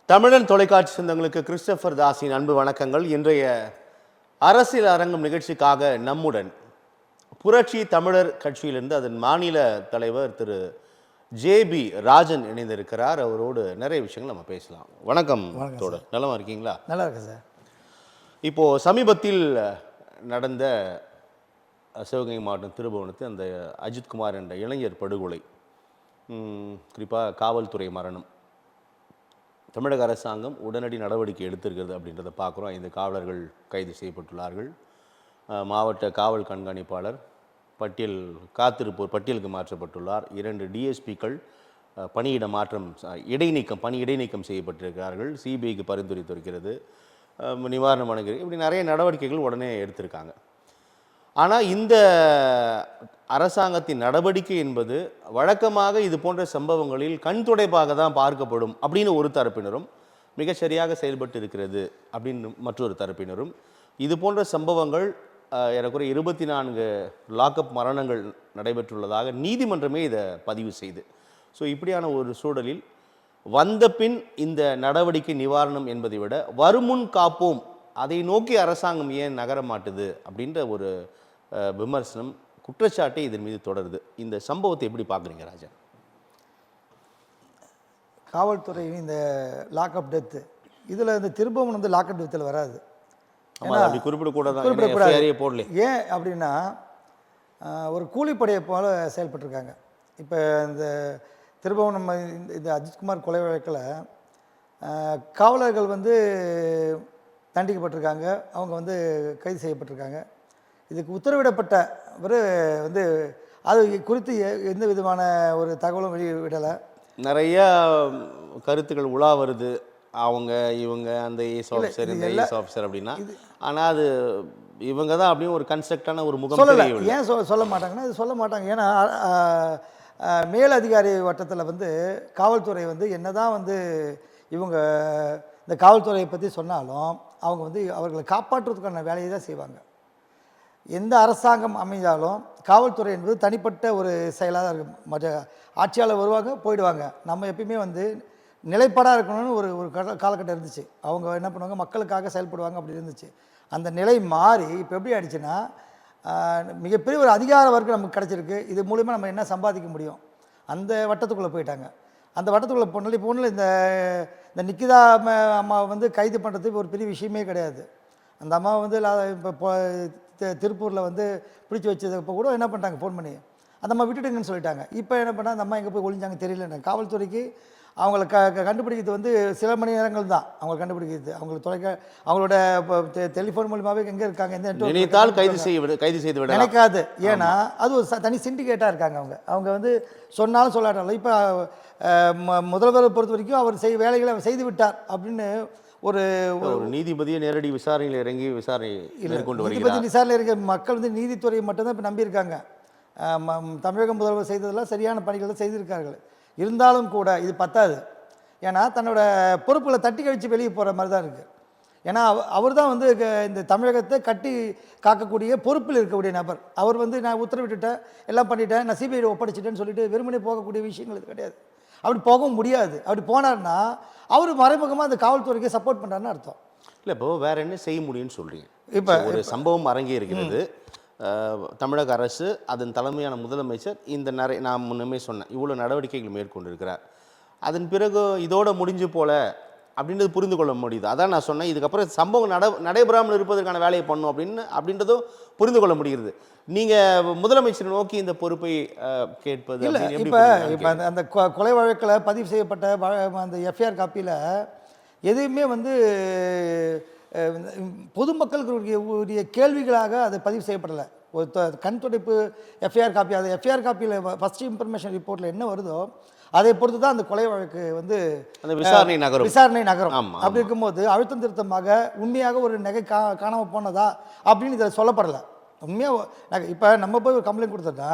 தமிழன் தொலைக்காட்சி சொந்தங்களுக்கு கிறிஸ்டோபர் தாஸின் அன்பு வணக்கங்கள். இன்றைய அரசியல் அரங்கம் நிகழ்ச்சிக்காக நம்முடன் புரட்சி தமிழர் கட்சியிலிருந்து அதன் மாநில தலைவர் திரு ஜே.பி. ராஜன் இணைந்திருக்கிறார். அவரோடு நிறைய விஷயங்கள் நம்ம பேசலாம். வணக்கம் தோழர், நலமா இருக்கீங்களா? நல்லா இருக்கு சார். இப்போது சமீபத்தில் நடந்த சிவகங்கை மாவட்டம் திருபுவனத்தில் அந்த அஜித்குமார் என்ற இளைஞர் படுகொலை, குறிப்பாக காவல்துறை மரணம், தமிழக அரசாங்கம் உடனடி நடவடிக்கை எடுத்திருக்கிறது அப்படின்றத பார்க்குறோம். 5 காவலர்கள் கைது செய்யப்பட்டுள்ளார்கள். மாவட்ட காவல் கண்காணிப்பாளர் காத்திருப்போர் பட்டியலுக்கு மாற்றப்பட்டுள்ளார். 2 டிஎஸ்பிக்கள் பணியிட மாற்றம் பணி இடைநீக்கம் செய்யப்பட்டிருக்கிறார்கள். சிபிஐக்கு பரிந்துரைத்திருக்கிறது. நிவாரணம் வழங்குகிறது. இப்படி நிறைய நடவடிக்கைகள் உடனே எடுத்திருக்காங்க. ஆனால் இந்த அரசாங்கத்தின் நடவடிக்கை என்பது வழக்கமாக இது போன்ற சம்பவங்களில் கண் துடைப்பாக தான் பார்க்கப்படும் அப்படின்னு ஒரு தரப்பினரும், மிகச்சரியாக செயல்பட்டு இருக்கிறது அப்படின்னு மற்றொரு தரப்பினரும், இது போன்ற சம்பவங்கள் ஏறக்குறைய 24 லாக்அப் மரணங்கள் நடைபெற்றுள்ளதாக நீதிமன்றமே இதை பதிவு செய்து, ஸோ இப்படியான ஒரு சூழலில் வந்த பின் இந்த நடவடிக்கை நிவாரணம் என்பதை விட வருமுன் காப்போம், அதை நோக்கி அரசாங்கம் ஏன் நகர மாட்டுது அப்படின்ற ஒரு விமர்சனம், குற்றச்சாட்டை இதன் மீது தொடருது. இந்த சம்பவத்தை எப்படி பார்க்குறீங்க ராஜா? காவல்துறை இந்த லாக்அப் டெத்து, இதில் இந்த திரும்பவும் வந்து லாக்அப் டெத்தில் வராது. அப்படி குறிப்பிடக்கூடாது. ஏன் அப்படின்னா, ஒரு கூலிப்படையை போல செயல்பட்டுருக்காங்க. இப்போ இந்த திரும்பவும் நம்ம இந்த அஜித்குமார் கொலை வழக்கில் காவலர்கள் வந்து தண்டிக்கப்பட்டிருக்காங்க, அவங்க வந்து கைது செய்யப்பட்டிருக்காங்க. இதுக்கு உத்தரவிடப்பட்டவர் வந்து அது குறித்து எந்த விதமான ஒரு தகவலும் வெளியிடலை. நிறைய கருத்துக்கள் உலா வருது, அவங்க இவங்க அந்த ஏஸ் ஆஃபீஸர் இந்த ஏஸ் ஆஃபீஸர் அப்படின்னா. ஆனால் அது இவங்க தான் அப்படின்னு ஒரு கன்ஸ்ட்ரக்டான ஒரு முகம் சொல்லலை. ஏன் சொல்ல மாட்டாங்கன்னா, இது சொல்ல மாட்டாங்க. ஏன்னா மேல் அதிகாரி வட்டத்தில் வந்து காவல்துறை வந்து என்ன தான் வந்து இவங்க இந்த காவல்துறையை பற்றி சொன்னாலும் அவங்க வந்து அவர்களை காப்பாற்றுறதுக்கான வேலையை தான் செய்வாங்க. எந்த அரசாங்கம் அமைஞ்சாலும் காவல்துறை என்பது தனிப்பட்ட ஒரு செயலாக தான் இருக்கும். மற்ற ஆட்சியாளர் வருவாங்க, போயிடுவாங்க. நம்ம எப்பயுமே வந்து நிலைப்பாடாக இருக்கணும்னு ஒரு காலகட்டம் இருந்துச்சு. அவங்க என்ன பண்ணுவாங்க, மக்களுக்காக செயல்படுவாங்க, அப்படி இருந்துச்சு. அந்த நிலை மாறி இப்போ எப்படி ஆயிடுச்சுன்னா, மிகப்பெரிய ஒரு அதிகார வர்க்கம் நமக்கு கிடச்சிருக்கு. இது மூலிமா நம்ம என்ன சம்பாதிக்க முடியும், அந்த வட்டத்துக்குள்ளே போயிட்டாங்க. அந்த வட்டத்துக்குள்ளே போனாலும் இப்போ ஒன்றும் இந்த நிக்கிதா அம்மா வந்து கைது பண்ணுறதுக்கு ஒரு பெரிய விஷயமே கிடையாது. அந்த அம்மா வந்து இப்போ திருப்பூரில் வந்து பிடிச்சி வச்சதுப்போ கூட என்ன பண்ணிட்டாங்க, ஃபோன் பண்ணி அந்த அம்மா விட்டுட்டுங்கன்னு சொல்லிட்டாங்க. இப்போ என்ன பண்ணால் அந்த அம்மா எங்கே போய் ஒளிஞ்சாங்க தெரியல. காவல்துறைக்கு அவங்கள கண்டுபிடிக்கிறது வந்து சில மணி நேரங்கள் தான் அவங்களை கண்டுபிடிக்கிறது. அவங்களுக்கு அவங்களோட டெலிஃபோன் மூலியமாகவே எங்கே இருக்காங்க, எந்த நினைத்தால் கைது செய்து விட நினைக்காது. ஏன்னா அது ஒரு தனி சிண்டிகேட்டாக இருக்காங்க. அவங்க வந்து சொன்னாலும் சொல்லாட்டாலும். இப்போ முதல்வரை பொறுத்த வரைக்கும் அவர் வேலைகளை அவர் செய்து விட்டார் அப்படின்னு ஒரு நீதிபதியை நேரடி விசாரணையில் இறங்கி விசாரணை கொண்டு நீதிபதி விசாரணை இருக்க மக்கள் வந்து நீதித்துறையை மட்டும்தான் இப்போ நம்பியிருக்காங்க. தமிழக முதல்வர் செய்ததெல்லாம் சரியான பணிகள் தான் செய்திருக்கார்கள். இருந்தாலும் கூட இது பத்தாது. ஏன்னா தன்னோட பொறுப்புகளை தட்டி கழித்து வெளியே போகிற மாதிரி தான் இருக்குது. ஏன்னா அவர் தான் வந்து இந்த தமிழகத்தை கட்டி காக்கக்கூடிய பொறுப்பில் இருக்கக்கூடிய நபர். அவர் வந்து நான் உத்தரவிட்டுட்டேன், எல்லாம் பண்ணிட்டேன், நான் சிபிஐ ஒப்படைச்சிட்டேன்னு சொல்லிட்டு வெறுமனே போகக்கூடிய விஷயங்கள் இது கிடையாது. அப்படி போகவும் முடியாது. அப்படி போனார்னா அவர் மறைமுகமாக அந்த காவல்துறைக்கு சப்போர்ட் பண்ணுறாருன்னு அர்த்தம். இல்லை, இப்போ வேற என்ன செய்ய முடியும்னு சொல்கிறீங்க? இப்போ ஒரு சம்பவம் அரங்கி இருக்கிறது. தமிழக அரசு, அதன் தலைமையான முதலமைச்சர் இந்த நான் முன்னமே சொன்னேன், இவ்வளோ நடவடிக்கைகள் மேற்கொண்டிருக்கிறார். அதன் பிறகு இதோட முடிஞ்சு போல அப்படின்றது புரிந்து கொள்ள முடியுது. அதான் நான் சொன்னேன், இதுக்கப்புறம் சம்பவம் நடைபெறாமல் இருப்பதற்கான வேலையை பண்ணும் அப்படின்றதும் புரிந்து கொள்ள முடிகிறது. நீங்கள் முதலமைச்சரை நோக்கி இந்த பொறுப்பை கேட்பது இல்லை. இப்போ அந்த கொலை வழக்கில் பதிவு செய்யப்பட்ட அந்த எஃப்ஐஆர் காப்பியில் எதுவுமே வந்து பொதுமக்களுடைய கேள்விகளாக அது பதிவு செய்யப்படலை. ஒரு கண் துடைப்பு எஃப்ஐஆர் காப்பி, அது எஃப்ஐஆர் காப்பியில் ஃபஸ்ட் இன்ஃபர்மேஷன் ரிப்போர்ட்டில் என்ன வருதோ அதை பொறுத்து தான் அந்த கொலை வழக்கு வந்து விசாரணை நகரம். அப்படி இருக்கும்போது அழுத்தம் திருத்தமாக உண்மையாக ஒரு நகை காணாமல் போனதா அப்படின்னு இதில் சொல்லப்படலை. உண்மையாக இப்போ நம்ம போய் ஒரு கம்ப்ளைண்ட் கொடுத்துட்டா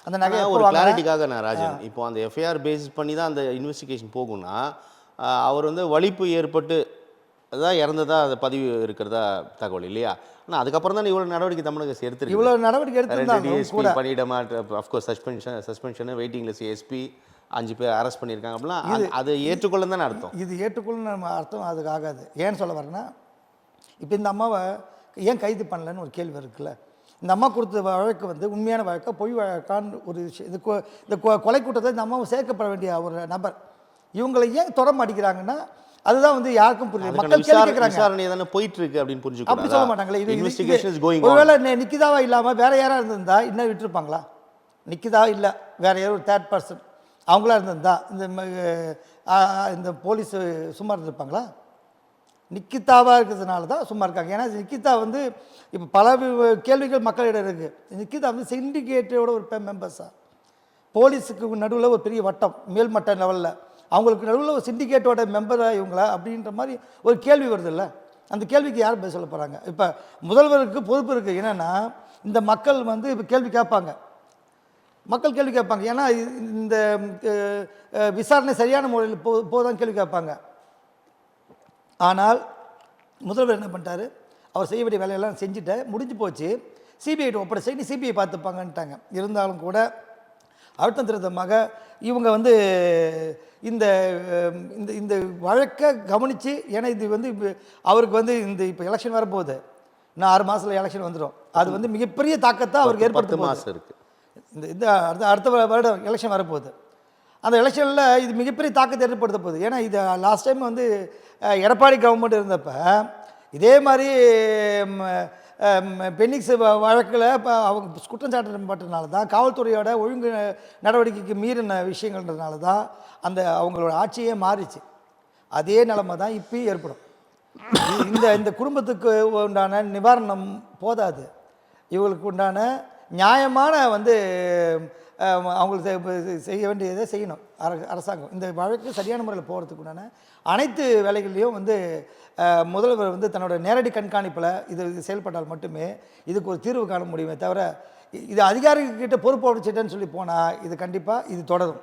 அந்த நகை ஒரு கிளாரிட்டிக்காக நான் ராஜன், இப்போ அந்த எஃப்ஐஆர் பேசிஸ் பண்ணி தான் அந்த இன்வெஸ்டிகேஷன் போகும்னா, அவர் வந்து வலிப்பு ஏற்பட்டு அதான் இறந்ததா அந்த பதிவு இருக்கிறதா தகவல் இல்லையா? ஆனால் அதுக்கப்புறம் தான் இவ்வளோ நடவடிக்கை தமிழக அரசு எடுத்துருக்கு. இவ்வளோ நடவடிக்கை எடுத்துருந்தாங்க. டிஎஸ்பி பணியிட மாற்ற, அஃப்கோர்ஸ் சஸ்பென்ஷனு, வெயிட்டிங் லிஸ்ட் எஸ்பி, 5 பேர் அரெஸ்ட் பண்ணியிருக்காங்க அப்படின்னா அது ஏற்றுக்கொள்ள தானே அர்த்தம். இது ஏற்றுக்கொள்ள நம்ம அர்த்தம் அதுக்கு ஆகாது. ஏன்னு சொல்ல வரேன்னா, இப்போ இந்த அம்மாவை ஏன் கைது பண்ணலன்னு ஒரு கேள்வி இருக்குல்ல. இந்த அம்மா கொடுத்த வழக்கு வந்து உண்மையான வழக்கா பொய் வழக்கான்னு ஒரு விஷயம். இந்த கொலை கூட்டத்தில் இந்த அம்மாவை சேர்க்கப்பட வேண்டிய ஒரு நபர் இவங்களை ஏன் தொட மாட்டேங்கிறாங்கன்னா, அதுதான் வந்து யாருக்கும் புரியல. மக்கள் கேள்வி கேட்குறாங்க. விசாரணை தானே போயிட்டு இருக்கு அப்படின்னு அப்படி புரிஞ்சுக்கலாம். சொல்ல மாட்டாங்களே. Investigation is going on. ஒருவேளை நிக்கிதாவா இல்லாமல் வேற யாராக இருந்திருந்தா இன்னும் விட்டுருப்பாங்களா? நிக்கிதா இல்லை, வேற யாரோ ஒரு தேர்ட் பர்சன் அவங்களா இருந்திருந்தா இந்த போலீஸ் சும்மா இருந்திருப்பாங்களா? நிக்கிதாவாக இருக்கிறதுனால தான் சும்மா இருக்காங்க. ஏன்னா நிக்கிதா வந்து இப்போ பல கேள்விகள் மக்களிடம் இருக்குது. நிக்கிதா வந்து சிண்டிகேட்டோட ஒரு மெம்பர்ஸா, போலீஸுக்கு நடுவில் ஒரு பெரிய வட்டம் மேல்மட்ட லெவலில் அவங்களுக்கு நடுவில் ஒரு சிண்டிகேட்டோட மெம்பராக இவங்களா அப்படின்ற மாதிரி ஒரு கேள்வி வருதில்ல. அந்த கேள்விக்கு யார் பதில் சொல்ல போகிறாங்க? இப்போ முதல்வருக்கு பொறுப்பு இருக்குது. என்னென்னா இந்த மக்கள் வந்து இப்போ கேள்வி கேட்பாங்க, மக்கள் கேள்வி கேட்பாங்க. ஏன்னா இந்த விசாரணை சரியான முறையில் போதான் கேள்வி கேட்பாங்க. ஆனால் முதல்வர் என்ன பண்ணிட்டாரு, அவர் செய்ய வேண்டிய வேலையெல்லாம் செஞ்சுட்டு முடிஞ்சு போச்சு, சிபிஐ ஒப்படைச்சு நீ சிபிஐ பார்த்துப்பாங்கன்ட்டாங்க. இருந்தாலும் கூட அழுத்தம் திருத்தமாக இவங்க வந்து இந்த இந்த இந்த வழக்கை கவனித்து, ஏன்னா இது வந்து அவருக்கு வந்து இப்போ எலெக்ஷன் வரப்போகுது, இன்னும் 6 மாதத்தில் எலெக்ஷன் வந்துடும். அது வந்து மிகப்பெரிய தாக்கத்தை அவருக்கு ஏற்படுத்தும். 10 மாதம் இருக்குது. இந்த அடுத்த வருடம் எலெக்ஷன் வரப்போகுது. அந்த எலெக்ஷனில் இது மிகப்பெரிய தாக்கத்தை ஏற்படுத்த போகுது. ஏன்னா இது லாஸ்ட் டைம் வந்து எடப்பாடி கவர்மெண்ட் இருந்தப்போ இதே மாதிரி பென்னிக்ஸ் வழக்கில் இப்போ அவங்க குற்றம் சாட்டப்பட்டனால தான், காவல்துறையோட ஒழுங்கு நடவடிக்கைக்கு மீறின விஷயங்கள்ன்றதுனால தான் அந்த அவங்களோட ஆட்சியே மாறிச்சு. அதே நிலைமை தான் இப்பயும் ஏற்படும். இந்த குடும்பத்துக்கு உண்டான நிவாரணம் போதாது, இவங்களுக்கு உண்டான நியாயமான வந்து அவங்களுக்கு செய்ய வேண்டியதை செய்யணும் அரசாங்கம். இந்த வழக்கு சரியான முறையில் போகிறதுக்கு உண்டான அனைத்து வேலைகள்லையும் வந்து முதல்வர் வந்து தன்னோட நேரடி கண்காணிப்பில் இது செயல்பட்டால் மட்டுமே இதுக்கு ஒரு தீர்வு காண முடியுமே தவிர, இது அதிகாரிகிட்ட பொறுப்பு வச்சுட்டேன்னு சொல்லி போனால் இது கண்டிப்பாக இது தொடரும்.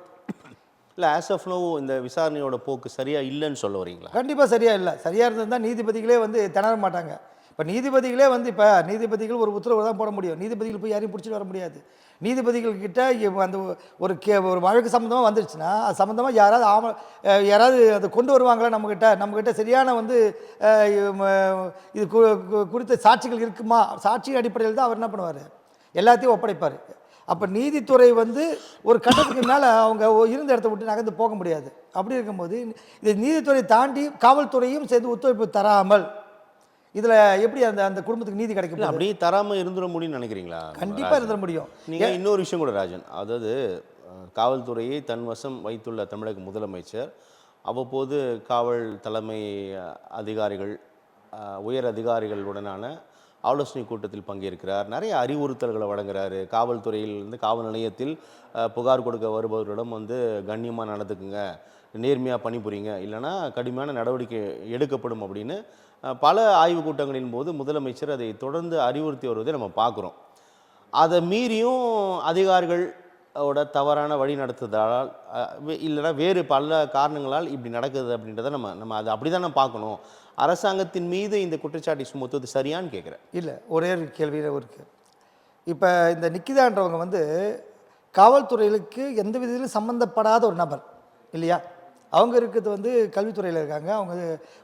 இல்லை, ஆஸ் ஆஃப் நோ இந்த விசாரணையோட போக்கு சரியாக இல்லைன்னு சொல்ல வரீங்களா? கண்டிப்பாக சரியாக இல்லை. சரியாக இருந்ததுதான் நீதிபதிகளே வந்து திணற மாட்டாங்க. இப்போ நீதிபதிகளே வந்து இப்போ நீதிபதிகள் ஒரு உத்தரவு தான் போட முடியும். நீதிபதிகள் போய் யாரையும் பிடிச்சிட்டு வர முடியாது. நீதிபதிகள்கிட்ட அந்த ஒரு வழக்கு சம்மந்தமாக வந்துருச்சுன்னா அது சம்மந்தமாக யாராவது அதை கொண்டு வருவாங்களா நம்மக்கிட்ட சரியான வந்து இது குறித்த சாட்சிகள் இருக்குமா? சாட்சி அடிப்படையில் தான் அவர் என்ன பண்ணுவார், எல்லாத்தையும் ஒப்படைப்பார். அப்போ நீதித்துறை வந்து ஒரு கட்டத்துக்கு மேலே அவங்க இருந்த இடத்த விட்டு நகர்ந்து போக முடியாது. அப்படி இருக்கும்போது இது நீதித்துறை தாண்டி காவல்துறையும் சேர்ந்து ஒத்துழைப்பு தராமல் இதில் எப்படி அந்த குடும்பத்துக்கு நீதி கிடைக்கும்? அப்படியே தராமல் இருந்துட முடியும்னு நினைக்கிறீங்களா? கண்டிப்பாக இருந்துட முடியும். நீங்கள் இன்னொரு விஷயம் கூட ராஜன், அதாவது காவல்துறையை தன் வசம் வைத்துள்ள தமிழக முதலமைச்சர் அவ்வப்போது காவல் தலைமை அதிகாரிகள் உயர் அதிகாரிகளுடனான ஆலோசனை கூட்டத்தில் பங்கேற்கிறார். நிறைய அறிவுறுத்தல்களை வழங்குறாரு. காவல்துறையிலிருந்து காவல் நிலையத்தில் புகார் கொடுக்க வருபவர்களிடம் வந்து கண்ணியமாக நடந்துக்குங்க, நேர்மையாக பணிபுரிங்க, இல்லைனா கடுமையான நடவடிக்கை எடுக்கப்படும் அப்படின்னு பல ஆய்வுக் கூட்டங்களின் போது முதலமைச்சர் அதை தொடர்ந்து அறிவுறுத்தி வருவதை நம்ம பார்க்குறோம். அதை மீறியும் அதிகாரிகளோட தவறான வழி நடத்துதலால் இல்லைனா வேறு பல காரணங்களால் இப்படி நடக்குது அப்படின்றத நம்ம அதை அப்படி தான் நம்ம பார்க்கணும். அரசாங்கத்தின் மீது இந்த குற்றச்சாட்டை சுமத்துவது சரியான்னு கேட்குறேன். இல்லை, ஒரே ஒரு கேள்வியில் இருக்குது. இப்போ இந்த நிக்கிதான்றவங்க வந்து காவல்துறைகளுக்கு எந்த விதத்திலும் சம்மந்தப்படாத ஒரு நபர் இல்லையா? அவங்க இருக்கிறது வந்து கல்வித்துறையில் இருக்காங்க, அவங்க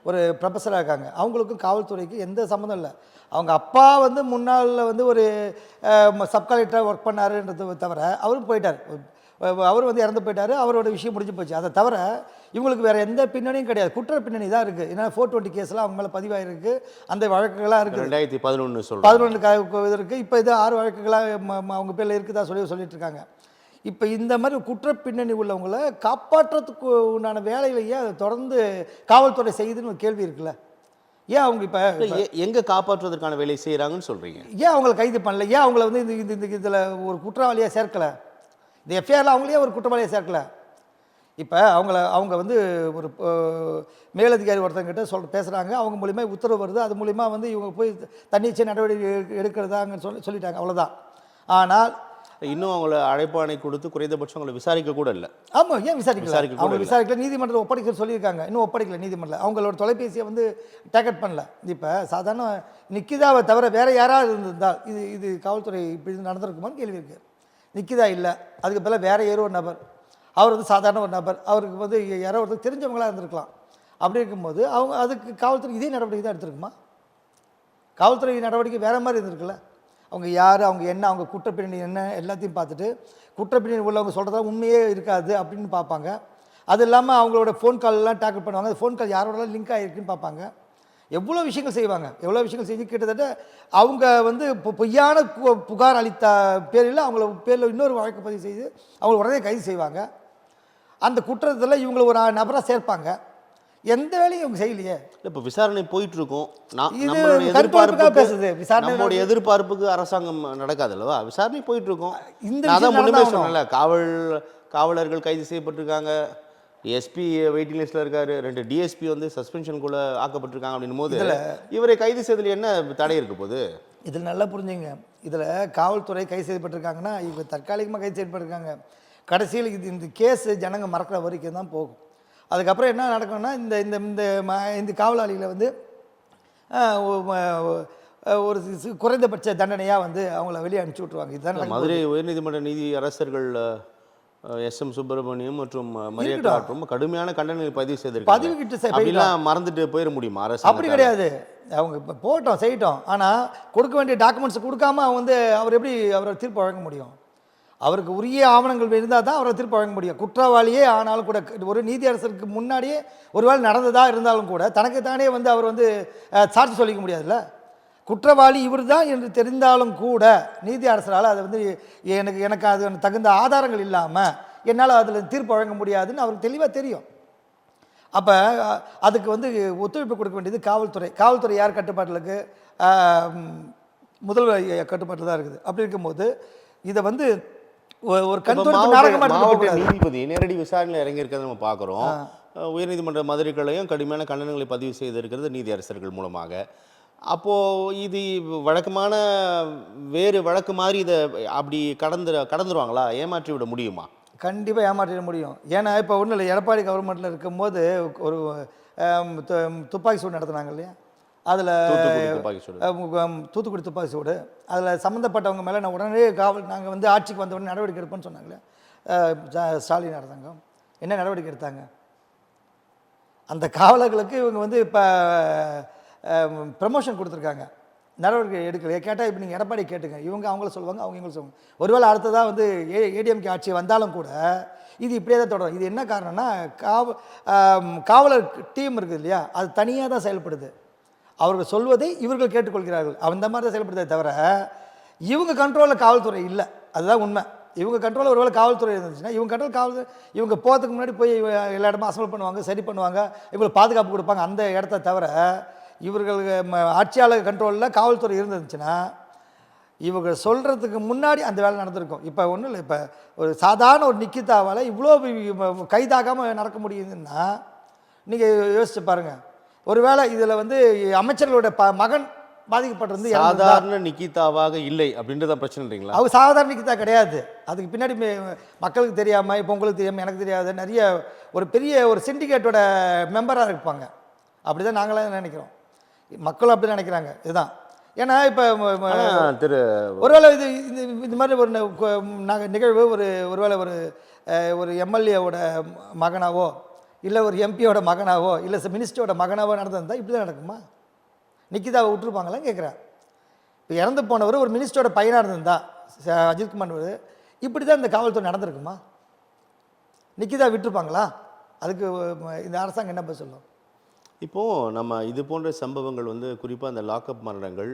ஒரு ப்ரொஃபஸராக இருக்காங்க. அவங்களுக்கும் காவல்துறைக்கு எந்த சம்மந்தம் இல்லை. அவங்க அப்பா வந்து முன்னாள் வந்து ஒரு சப் கலெக்டராக ஒர்க் பண்ணாருன்றது தவிர அவரும் போயிட்டார். அவர் வந்து இறந்து போயிட்டார், அவரோட விஷயம் முடிஞ்சு போச்சு. அதை தவிர இவங்களுக்கு வேறு எந்த பின்னணியும் கிடையாது. குற்ற பின்னணி தான் இருக்குது. ஏன்னா 420 கேஸ்லாம் அவங்க மேலே பதிவாகிருக்கு, அந்த வழக்குகளாக இருக்குது. 2011 இது இருக்குது. இப்போ இது 6 வழக்குகளாக அவங்க பேரில் இருக்குதா சொல்லிட்டு இருக்காங்க. இப்போ இந்த மாதிரி குற்ற பின்னணி உள்ளவங்களை காப்பாற்றுறதுக்கு உண்டான வேலையிலேயே அதை தொடர்ந்து காவல்துறை செய்யுதுன்னு ஒரு கேள்வி இருக்குல்ல. ஏன் அவங்க இப்போ எங்கே காப்பாற்றுவதற்கான வேலை செய்கிறாங்கன்னு சொல்கிறீங்க? ஏன் அவங்களை கைது பண்ணல? ஏன் அவங்கள வந்து இந்த இதில் ஒரு குற்றவாளியாக சேர்க்கலை? இந்த எஃப்ஐஆரில் அவங்களே ஒரு குற்றவாளியாக சேர்க்கலை. இப்போ அவங்க வந்து ஒரு மேலதிகாரி ஒருத்தங்கிட்ட பேசுகிறாங்க, அவங்க மூலிமா உத்தரவு வருது, அது மூலிமா வந்து இவங்க போய் தன்னிச்சை நடவடிக்கை எடுக்கிறதாங்கன்னு சொல்லிட்டாங்க, அவ்வளோதான். ஆனால் இன்னும் அவங்கள அழைப்பாணை கொடுத்து குறைந்தபட்சம் அவங்களை விசாரிக்க கூட இல்லை. ஆமாம், ஏன் விசாரிக்கல? நீதிமன்றத்தில் ஒப்படைக்க சொல்லியிருக்காங்க, இன்னும் ஒப்படைக்கல நீதிமன்றம். அவங்களோட தொலைபேசியை வந்து டேக்கெட் பண்ணல. இப்போ சாதாரண நிக்கிதாவை தவிர வேறு யாராவது இருந்திருந்தால் இது காவல்துறை இப்படி நடந்திருக்குமான்னு கேள்வி இருக்குது. நிக்கிதா இல்லை, அதுக்கு பதிலாக வேறு ஏதோ ஒரு நபர். அவர் வந்து சாதாரண ஒரு நபர், அவருக்கு வந்து யாரோ ஒருத்தர் தெரிஞ்சவங்களா இருந்திருக்கலாம். அப்படி இருக்கும்போது அவங்க அதுக்கு காவல்துறை இதே நடவடிக்கை தான் எடுத்திருக்குமா? காவல்துறை நடவடிக்கை வேறு மாதிரி இருந்திருக்குல்ல. அவங்க யார், அவங்க என்ன, அவங்க குற்றப்பின்னணி என்ன எல்லாத்தையும் பார்த்துட்டு, குற்றப்பின்னணி உள்ளவங்க சொல்கிறதா உண்மையே இருக்காது அப்படின்னு பார்ப்பாங்க. அது இல்லாமல் அவங்களோட ஃபோன் கால்லாம் டேக்கிள் பண்ணுவாங்க. அந்த ஃபோன் கால் யாரோட லிங்க் ஆகிருக்குன்னு பார்ப்பாங்க. எவ்வளோ விஷயங்கள் செய்வாங்க. எவ்வளோ விஷயங்கள் செஞ்சு கிட்டத்தட்ட அவங்க வந்து பொய்யான புகார் அளித்த பேரில் அவங்கள பேரில் இன்னொரு வழக்கு பதிவு செய்து அவங்கள உடனே கைது செய்வாங்க. அந்த குற்றத்தில் இவங்களை ஒரு நபராக சேர்ப்பாங்க. எந்த வேலையும் இவங்க செய்யலையே. இப்போ விசாரணை போயிட்டு இருக்கோம். இது கருத்துக்காக பேசுது. நம்மளுடைய எதிர்பார்ப்புக்கு அரசாங்கம் நடக்காது அல்லவா? விசாரணை போயிட்டு இருக்கோம். இந்த நான் தான் விஷயம் முன்னமே நடந்தாகணும். சொன்னேன்ல, காவலர்கள் கைது செய்யப்பட்டிருக்காங்க, எஸ்பி வெயிட்டிங் லிஸ்ட்ல இருக்காரு, 2 டிஎஸ்பி வந்து சஸ்பென்ஷனுக்குள்ள ஆக்கப்பட்டிருக்காங்க. அப்படின்னும் போது இவரை கைது செய்ததில் என்ன தடை இருக்க போகுது? இதில் நல்லா புரிஞ்சுங்க. இதில் காவல்துறை கைது செய்யப்பட்டிருக்காங்கன்னா இவங்க தற்காலிகமாக கைது செய்யப்பட்டிருக்காங்க. கடைசியில் இந்த கேஸு ஜனங்க மறக்கிற வரைக்கும் தான் போகும். அதுக்கப்புறம் என்ன நடக்கும்னா இந்த இந்த இந்த காவலாளிகளை வந்து ஒரு குறைந்தபட்ச தண்டனையாக வந்து அவங்கள வெளியே அனுப்பிச்சி விட்ருவாங்க. இதுதான் மதுரை உயர்நீதிமன்ற நீதி அரசர்கள் எஸ்.எம். சுப்பிரமணியம் மற்றும் மரியா ரொம்ப கடுமையான கண்டனங்களை பதிவு செய்திருக்காங்க. அப்படிலாம் மறந்துட்டு போயிட முடியுமா அரசு? அப்படி கிடையாது. அவங்க இப்போ போட்டோம் செய்யட்டும். ஆனால் கொடுக்க வேண்டிய டாக்குமெண்ட்ஸ் கொடுக்காம அவங்க வந்து அவர் எப்படி அவரை தீர்ப்பு வழங்க முடியும்? அவருக்கு உரிய ஆவணங்கள் இருந்தால் தான் அவரை தீர்ப்பு வழங்க முடியும். குற்றவாளியே ஆனாலும் கூட ஒரு நீதியரசருக்கு முன்னாடியே ஒருவேளை நடந்ததாக இருந்தாலும் கூட தனக்கு தானே வந்து அவர் வந்து சாட்சி சொல்லிக்க முடியாதுல்ல. குற்றவாளி இவர் தான் என்று தெரிந்தாலும் கூட நீதி அரசரால் அதை வந்து எனக்கு அது தகுந்த ஆதாரங்கள் இல்லாமல் என்னால் அதில் தீர்ப்பு வழங்க முடியாதுன்னு அவருக்கு தெளிவாக தெரியும். அப்போ அதுக்கு வந்து ஒத்துழைப்பு கொடுக்க வேண்டியது காவல்துறை. காவல்துறை யார் கட்டுப்பாட்டில் இருக்குது? முதல்வர் கட்டுப்பாட்டில் தான் இருக்குது. அப்படி இருக்கும்போது இதை வந்து ஒரு மாவட்ட நீதிபதி நேரடி விசாரணையில் இறங்கியிருக்கிறத நம்ம பார்க்குறோம். உயர்நீதிமன்ற மதுரை கிளையும் கடுமையான கண்டனங்களை பதிவு செய்திருக்கிறது நீதி அரசர்கள் மூலமாக. அப்போது இது வழக்கமான வேறு வழக்கு மாதிரி இதை அப்படி கடந்துருவாங்களா? ஏமாற்றி விட முடியுமா? கண்டிப்பாக ஏமாற்றிட முடியும். ஏன்னா இப்போ ஒன்றும் இல்லை, எடப்பாடி கவர்மெண்ட்டில் இருக்கும்போது ஒரு துப்பாக்கி சூடு நடத்துனாங்க இல்லையா? அதில் தூத்துக்குடி துப்பாக்கி சூடு, அதில் சம்மந்தப்பட்டவங்க மேலே நான் உடனே நாங்கள் வந்து ஆட்சிக்கு வந்த உடனே நடவடிக்கை எடுப்போம்னு சொன்னாங்களே ஸ்டாலின் அரசாங்கம். என்ன நடவடிக்கை எடுத்தாங்க? அந்த காவலர்களுக்கு இவங்க வந்து இப்போ ப்ரமோஷன் கொடுத்துருக்காங்க. நடவடிக்கை எடுக்கலையே. கேட்டால் இப்போ நீங்கள் எடப்பாடி கேட்டுங்க, இவங்க அவங்கள சொல்லுவாங்க, அவங்க இவங்கள சொல்லுவாங்க. ஒருவேளை அடுத்ததாக வந்து ஏடிஎம்கே ஆட்சி வந்தாலும் கூட இது இப்படியே தான் தொடரும். இது என்ன காரணம்னா காவலர் டீம் இருக்குது இல்லையா, அது தனியாக தான் செயல்படுது. அவர்கள் சொல்வதை இவர்கள் கேட்டுக்கொள்கிறார்கள். அந்த மாதிரி தான் செயல்படுதே தவிர இவங்க கண்ட்ரோலில் காவல்துறை இல்லை. அதுதான் உண்மை. இவங்க கண்ட்ரோலில் ஒருவேளை காவல்துறை இருந்துச்சுன்னா இவங்க கண்ட்ரோல் காவல்துறை இவங்க போகிறதுக்கு முன்னாடி போய் எல்லா இடமும் அசம்பல் பண்ணுவாங்க, சரி பண்ணுவாங்க, இவங்களுக்கு பாதுகாப்பு கொடுப்பாங்க. அந்த இடத்த தவிர இவர்களுக்கு ஆட்சியாளர் கண்ட்ரோலில் காவல்துறை இருந்துச்சுன்னா இவங்க சொல்கிறதுக்கு முன்னாடி அந்த வேலை நடந்திருக்கும். இப்போ ஒன்றும் இல்லை, இப்போ ஒரு சாதாரண ஒரு நிக்கிதாவால் இவ்வளோ கைதாகாமல் நடக்க முடியுதுன்னா நீங்கள் யோசிச்சு பாருங்கள். ஒருவேளை இதில் வந்து அமைச்சர்களோட மகன் பாதிக்கப்பட்டிருந்து சாதாரண நிக்கிதாவாக இல்லை அப்படின்றத பிரச்சனைங்களா? அவங்க சாதாரண நிக்கிதா கிடையாது. அதுக்கு பின்னாடி மக்களுக்கு தெரியாமல், இப்போ உங்களுக்கு தெரியாமல், எனக்கு தெரியாத நிறைய ஒரு பெரிய ஒரு சிண்டிகேட்டோட மெம்பராக இருப்பாங்க. அப்படி தான் நாங்களாம் நினைக்கிறோம், மக்களும் அப்படி நினைக்கிறாங்க. இதுதான். ஏன்னா இப்போ ஒருவேளை இது மாதிரி ஒரு நிகழ்வு ஒருவேளை ஒரு எம்எல்ஏவோட மகனாவோ இல்லை ஒரு எம்பியோட மகனாவோ இல்லை மினிஸ்டரோட மகனாவோ நடந்திருந்தால் இப்படி தான் நடக்குமா? நிக்கிதாவை விட்டுருப்பாங்களான்னு கேட்குறேன். இப்போ இறந்து போனவர் ஒரு மினிஸ்டரோட பையனாக இருந்திருந்தா அஜித்குமார், இப்படி தான் இந்த காவல்துறை நடந்திருக்குமா? நிக்கிதா விட்டுருப்பாங்களா? அதுக்கு இந்த அரசாங்கம் என்ன சொல்லும்? இப்போது நம்ம இது போன்ற சம்பவங்கள் வந்து குறிப்பாக அந்த லாக்அப் மரணங்கள்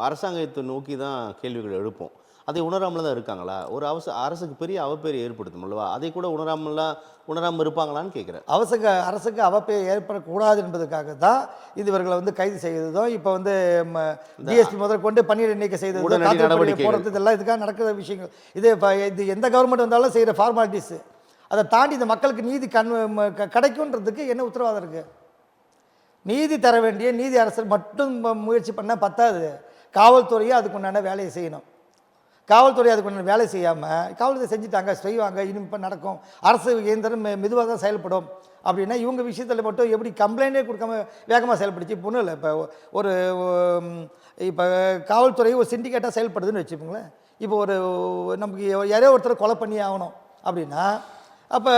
அரசாங்கத்தை நோக்கி தான் கேள்விகள் எழுப்போம். அதை உணராமல் தான் இருக்காங்களா? ஒரு அரசுக்கு பெரிய அவப்பேரை ஏற்படுத்தும் அல்லவா? அதை கூட உணராமல் இருப்பாங்களான்னு கேட்குறேன். அரசுக்கு அவப்பேர் ஏற்படக்கூடாது என்பதற்காக தான் இவர்களை வந்து கைது செய்ததும், இப்போ வந்து டிஎஸ்பி முதல் கொண்டு பணியிட நீக்க செய்தது, நடவடிக்கை போகிறது, இதெல்லாம் இதுக்காக நடக்கிற விஷயங்கள். இது எந்த கவர்மெண்ட் வந்தாலும் செய்கிற ஃபார்மாலிட்டிஸு. அதை தாண்டி இந்த மக்களுக்கு நீதி கிடைக்குன்றதுக்கு என்ன உத்தரவாதம் இருக்குது? நீதி தர வேண்டிய நீதி அரசர் மட்டும் முயற்சி பண்ணால் பத்தாது. காவல்துறையை அதுக்குண்டான வேலையை செய்யணும். காவல்துறை அதுக்குண்டான வேலை செய்யாமல் காவல்துறை செஞ்சுட்டாங்க, செய்வாங்க, இனிமே இப்போ நடக்கும், அரசு இயந்திரம் மெதுவாக தான் செயல்படும் அப்படின்னா இவங்க விஷயத்தில் மட்டும் எப்படி கம்ப்ளைண்டே கொடுக்காம வேகமாக செயல்படுச்சு? இப்போ ஒன்றும் இல்லை. இப்போ காவல்துறை ஒரு சிண்டிகேட்டாக செயல்படுதுன்னு வச்சுக்கோங்களேன். இப்போ நமக்கு யாரோ ஒருத்தர் கொலை பண்ணி ஆகணும் அப்படின்னா அப்போ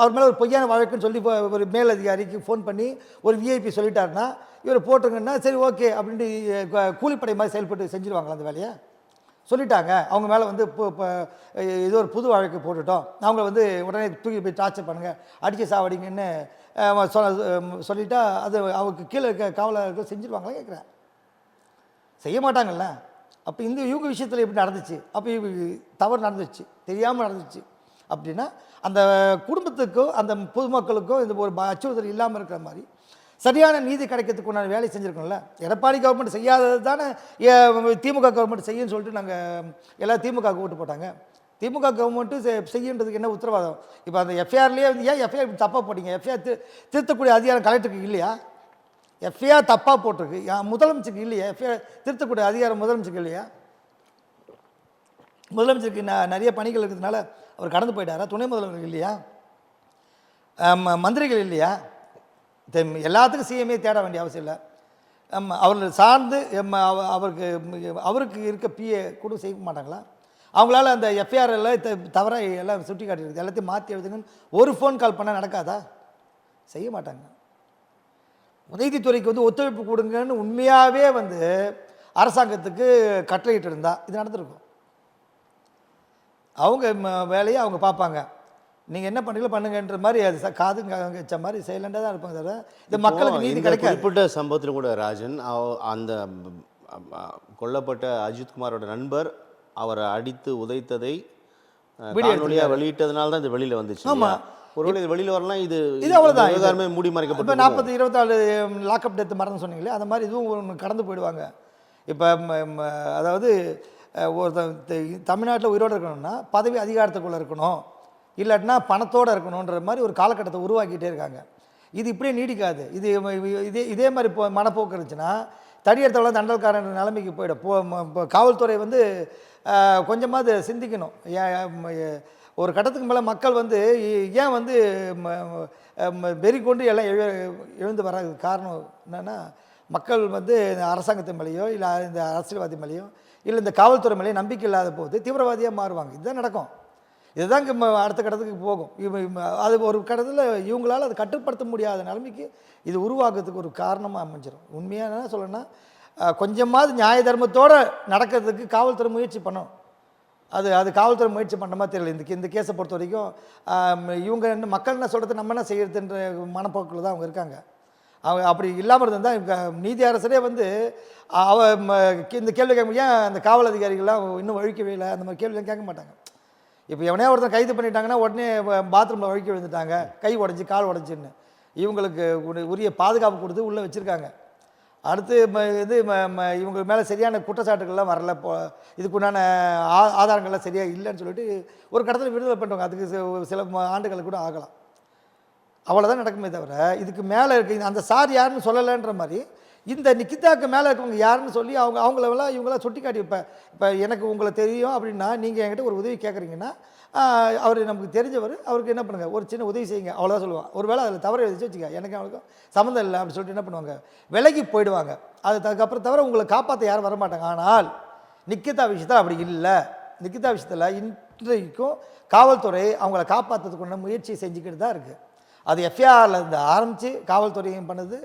அவர் மேலே ஒரு பொய்யான வழக்குன்னு சொல்லி ஒரு மேலதிகாரிக்கு ஃபோன் பண்ணி ஒரு விஐபி சொல்லிட்டாருன்னா இவர் போட்டுருங்கன்னா சரி ஓகே அப்படின்ட்டு கூலிப்படை மாதிரி செயல்பட்டு செஞ்சுருவாங்களா அந்த வேலையை? சொல்லிட்டாங்க அவங்க மேலே வந்து இப்போ ஏதோ ஒரு புது வழக்கு போட்டுட்டோம், அவங்கள வந்து உடனே தூக்கி போய் டார்ச்சர் பண்ணுங்கள், அடிக்க சாவடிங்கன்னு சொல்லிட்டா அது அவருக்கு கீழே இருக்க காவலர்கள் செஞ்சுருவாங்களா கேட்குறேன்? செய்ய மாட்டாங்கல்ல. அப்போ இவங்க விஷயத்தில் எப்படி நடந்துச்சு? அப்போ தவறு நடந்துச்சு, தெரியாமல் நடந்துச்சு அப்படின்னா அந்த குடும்பத்துக்கும் அந்த பொதுமக்களுக்கும் இந்த ஒரு அச்சுறுத்தல் இல்லாமல் இருக்கிற மாதிரி சரியான நீதி கிடைக்கிறதுக்கு உண்டான வேலை செஞ்சுருக்கோம்ல. எடப்பாடி கவர்மெண்ட் செய்யாதது தானே திமுக கவர்மெண்ட் செய்யுன்னு சொல்லிட்டு நாங்கள் எல்லாம் திமுக ஓட்டு போட்டாங்க. திமுக கவர்மெண்ட்டு செய்யுன்றதுக்கு என்ன உத்தரவாதம்? இப்போ அந்த எஃப்ஐஆர்லேயே வந்து ஏன் எஃப்ஐஆர் இப்படி தப்பாக போட்டிங்க? எஃப்ஐஆர் திருத்தக்கூடிய அதிகாரம் கலெக்டருக்கு இல்லையா? எஃப்ஐஆர் தப்பாக போட்டிருக்கு, முதலமைச்சருக்கு இல்லையா? எஃப்ஐஆர் திருத்தக்கூடிய அதிகாரம் முதலமைச்சருக்கு இல்லையா? முதலமைச்சருக்கு நிறைய பணிகள் இருக்கிறதுனால அவர் கடந்து போயிட்டாரா? துணை முதல்வர்கள் இல்லையா? மந்திரிகள் இல்லையா? எல்லாத்துக்கும் சிஎம்ஏ தேட வேண்டிய அவசியம் இல்லை. அவர்களை சார்ந்து அவருக்கு இருக்க பிஏ கூட செய்ய மாட்டாங்களா? அவங்களால அந்த எஃப்ஐஆர் எல்லாம் தவிர எல்லாம் சுட்டி காட்டியிருக்கு, எல்லாத்தையும் மாற்றி எழுதுங்கன்னு ஒரு ஃபோன் கால் பண்ணால் நடக்காதா? செய்ய மாட்டாங்க. நீதித்துறைக்கு வந்து ஒத்துழைப்பு கொடுங்கன்னு உண்மையாகவே வந்து அரசாங்கத்துக்கு கட்டளையிட்டு இருந்தால் இது நடந்திருக்கும். அவங்க வேலையை அவங்க பார்ப்பாங்க, நீங்கள் என்ன பண்ணுறீங்களோ பண்ணுங்கன்ற மாதிரி அது காது வச்ச மாதிரி சைலண்டாக தான் இருப்பாங்க. தவிர இது மக்களுக்கு நீதி கிடைக்காது. குறிப்பிட்ட சம்பவத்தில் கூட ராஜன் அந்த கொல்லப்பட்ட அஜித்குமாரோட நண்பர் அவரை அடித்து உதைத்ததை காணொலியாக வெளியிட்டதுனால தான் இது வெளியில் வந்துச்சு. ஆமாம், ஒருவேளை இது வெளியில் வரலாம், இது அவ்வளோதான், விவகாரமே மூடி மறைக்கப்பட்டு. இப்போ 40-24 லாக்அப் டெத்து மரணம் சொன்னீங்களே, அந்த மாதிரி இதுவும் ஒன்று கடந்து போயிடுவாங்க. இப்போ அதாவது தமிழ்நாட்டில் உயிரோடு இருக்கணும்னா பதவி அதிகாரத்துக்குள்ளே இருக்கணும், இல்லாட்டினா பணத்தோடு இருக்கணுன்ற மாதிரி ஒரு காலகட்டத்தை உருவாக்கிட்டே இருக்காங்க. இது இப்படியே நீடிக்காது. இதே மாதிரி இப்போ மனப்போக்கு இருந்துச்சுன்னா தடியெடுத்தவள தண்டல்காரன் நிலைமைக்கு போயிடும். இப்போ காவல்துறை வந்து கொஞ்சமாவது சிந்திக்கணும். ஒரு கட்டத்துக்கு மேலே மக்கள் வந்து ஏன் வந்து வெறி கொண்டு எல்லாம் எழுந்து வர காரணம் என்னென்னா, மக்கள் வந்து அரசாங்கத்தின் மேலேயோ இல்லை இந்த அரசியல்வாதி மேலேயோ இல்லை இந்த காவல்துறை மேலேயோ நம்பிக்கை இல்லாத போது தீவிரவாதியாக மாறுவாங்க. இதுதான் நடக்கும். இதுதான் அடுத்த கட்டத்துக்கு போகும். அது ஒரு கட்டத்தில் இவங்களால் அதை கட்டுப்படுத்த முடியாத நிலைமைக்கு இது உருவாக்குறதுக்கு ஒரு காரணமாக அமைஞ்சிடும். உண்மையாக என்ன சொல்லணும்னா, கொஞ்சமாவது நியாய தர்மத்தோடு நடக்கிறதுக்கு காவல்துறை முயற்சி பண்ணணும். அது காவல்துறை முயற்சி பண்ணுற மாதிரி தெரியல. இந்த கேஸை பொறுத்த வரைக்கும் இவங்க என்ன மக்கள் என்ன சொல்கிறது, நம்ம என்ன செய்யறதுன்ற மனப்போக்கில் தான் அவங்க இருக்காங்க. அவங்க அப்படி இல்லாமல் இருந்தால் இவங்க நீதி அரசரே வந்து இந்த கேள்வி கேட்க, ஏன் அந்த காவல் அதிகாரிகள்லாம் இன்னும் வழிக்கவே இல்லை, அந்த மாதிரி கேள்விலாம் கேட்க மாட்டாங்க. இப்போ எவனே ஒருத்தர் கைது பண்ணிட்டாங்கன்னா உடனே பாத்ரூமில் வழுக்கி விழுந்துட்டாங்க, கை உடஞ்சி கால் உடஞ்சின்னு இவங்களுக்கு உரிய பாதுகாப்பு கொடுத்து உள்ளே வச்சுருக்காங்க. அடுத்து இவங்க மேலே சரியான குற்றச்சாட்டுகள்லாம் வரல, இதுக்குண்டான ஆதாரங்கள்லாம் சரியாக இல்லைன்னு சொல்லிட்டு ஒரு கட்டத்தில் விடுதலை பண்ணுவாங்க. அதுக்கு சில ஆண்டுகள் கூட ஆகலாம். அவ்வளோதான் நடக்குமே தவிர இதுக்கு மேலே இருக்கு அந்த சார் யாருன்னு சொல்லலைன்ற மாதிரி இந்த நிக்கிதாக்கு மேலே இருக்கவங்க யாருன்னு சொல்லி அவங்களெல்லாம் இவங்களாம் சுட்டி காட்டி இப்போ எனக்கு உங்களை தெரியும் அப்படின்னா நீங்கள் என்கிட்ட ஒரு உதவி கேட்குறீங்கன்னா அவர் நமக்கு தெரிஞ்சவர், அவருக்கு என்ன பண்ணுங்கள், ஒரு சின்ன உதவி செய்யுங்க, அவ்வளோதான் சொல்லுவாங்க. ஒரு வேளை அதில் தவறு எழுதிச்சு வச்சுக்க, எனக்கு அவளுக்கும் சம்மந்தம் இல்லை அப்படின்னு சொல்லிட்டு என்ன பண்ணுவாங்க, விலகி போயிடுவாங்க. அதுக்கப்புறம் தவிர உங்களை காப்பாற்ற யாரும் வரமாட்டாங்க. ஆனால் நிக்கிதா விஷயத்தில் அப்படி இல்லை. நிக்கிதா விஷயத்தில் இன்றைக்கும் காவல்துறை அவங்கள காப்பாற்றுறதுக்குள்ள முயற்சி செஞ்சுக்கிட்டு தான் இருக்குது. அது எஃப்ஐஆரில் இருந்து ஆரம்பித்து காவல்துறையும் பண்ணுது.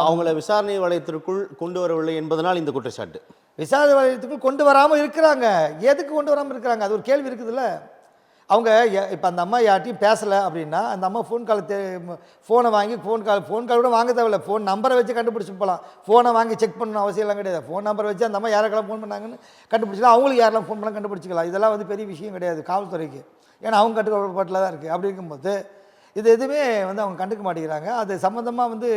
அவங்கள விசாரணை வளையத்திற்குள் கொண்டு வரவில்லை என்பதனால் இந்த குற்றச்சாட்டு. விசாரணை வளையத்துக்குள் கொண்டு வராமல் இருக்கிறாங்க. எதுக்கு கொண்டு வராமல் இருக்கிறாங்க, அது ஒரு கேள்வி இருக்குதுல்ல. அவங்க இப்போ அந்த அம்மா யார்ட்டையும் பேசலை அப்படின்னா அந்த அம்மா ஃபோனை வாங்கி ஃபோன் கால் கூட வாங்க தேவையில்லை, ஃபோன் நம்பரை வச்சு கண்டுபிடிச்சி போகலாம். ஃபோனை வாங்கி செக் பண்ணணும் அவசியம்லாம் கிடையாது. ஃபோன் நம்பரை வச்சு அந்த அம்மா யாருக்கெல்லாம் ஃபோன் பண்ணாங்கன்னு கண்டுபிடிச்சிக்கலாம், அவங்களுக்கு யாரெல்லாம் ஃபோன் பண்ணலாம் கண்டுபிடிச்சிக்கலாம். இதெல்லாம் வந்து பெரிய விஷயம் கிடையாது காவல்துறைக்கு, ஏன்னா அவங்க கட்டுப்பாட்டில் தான் இருக்குது. அப்படி இருக்கும்போது இது எதுவுமே வந்து அவங்க கண்டுக்க மாட்டேங்கிறாங்க. அது சம்மந்தமாக வந்து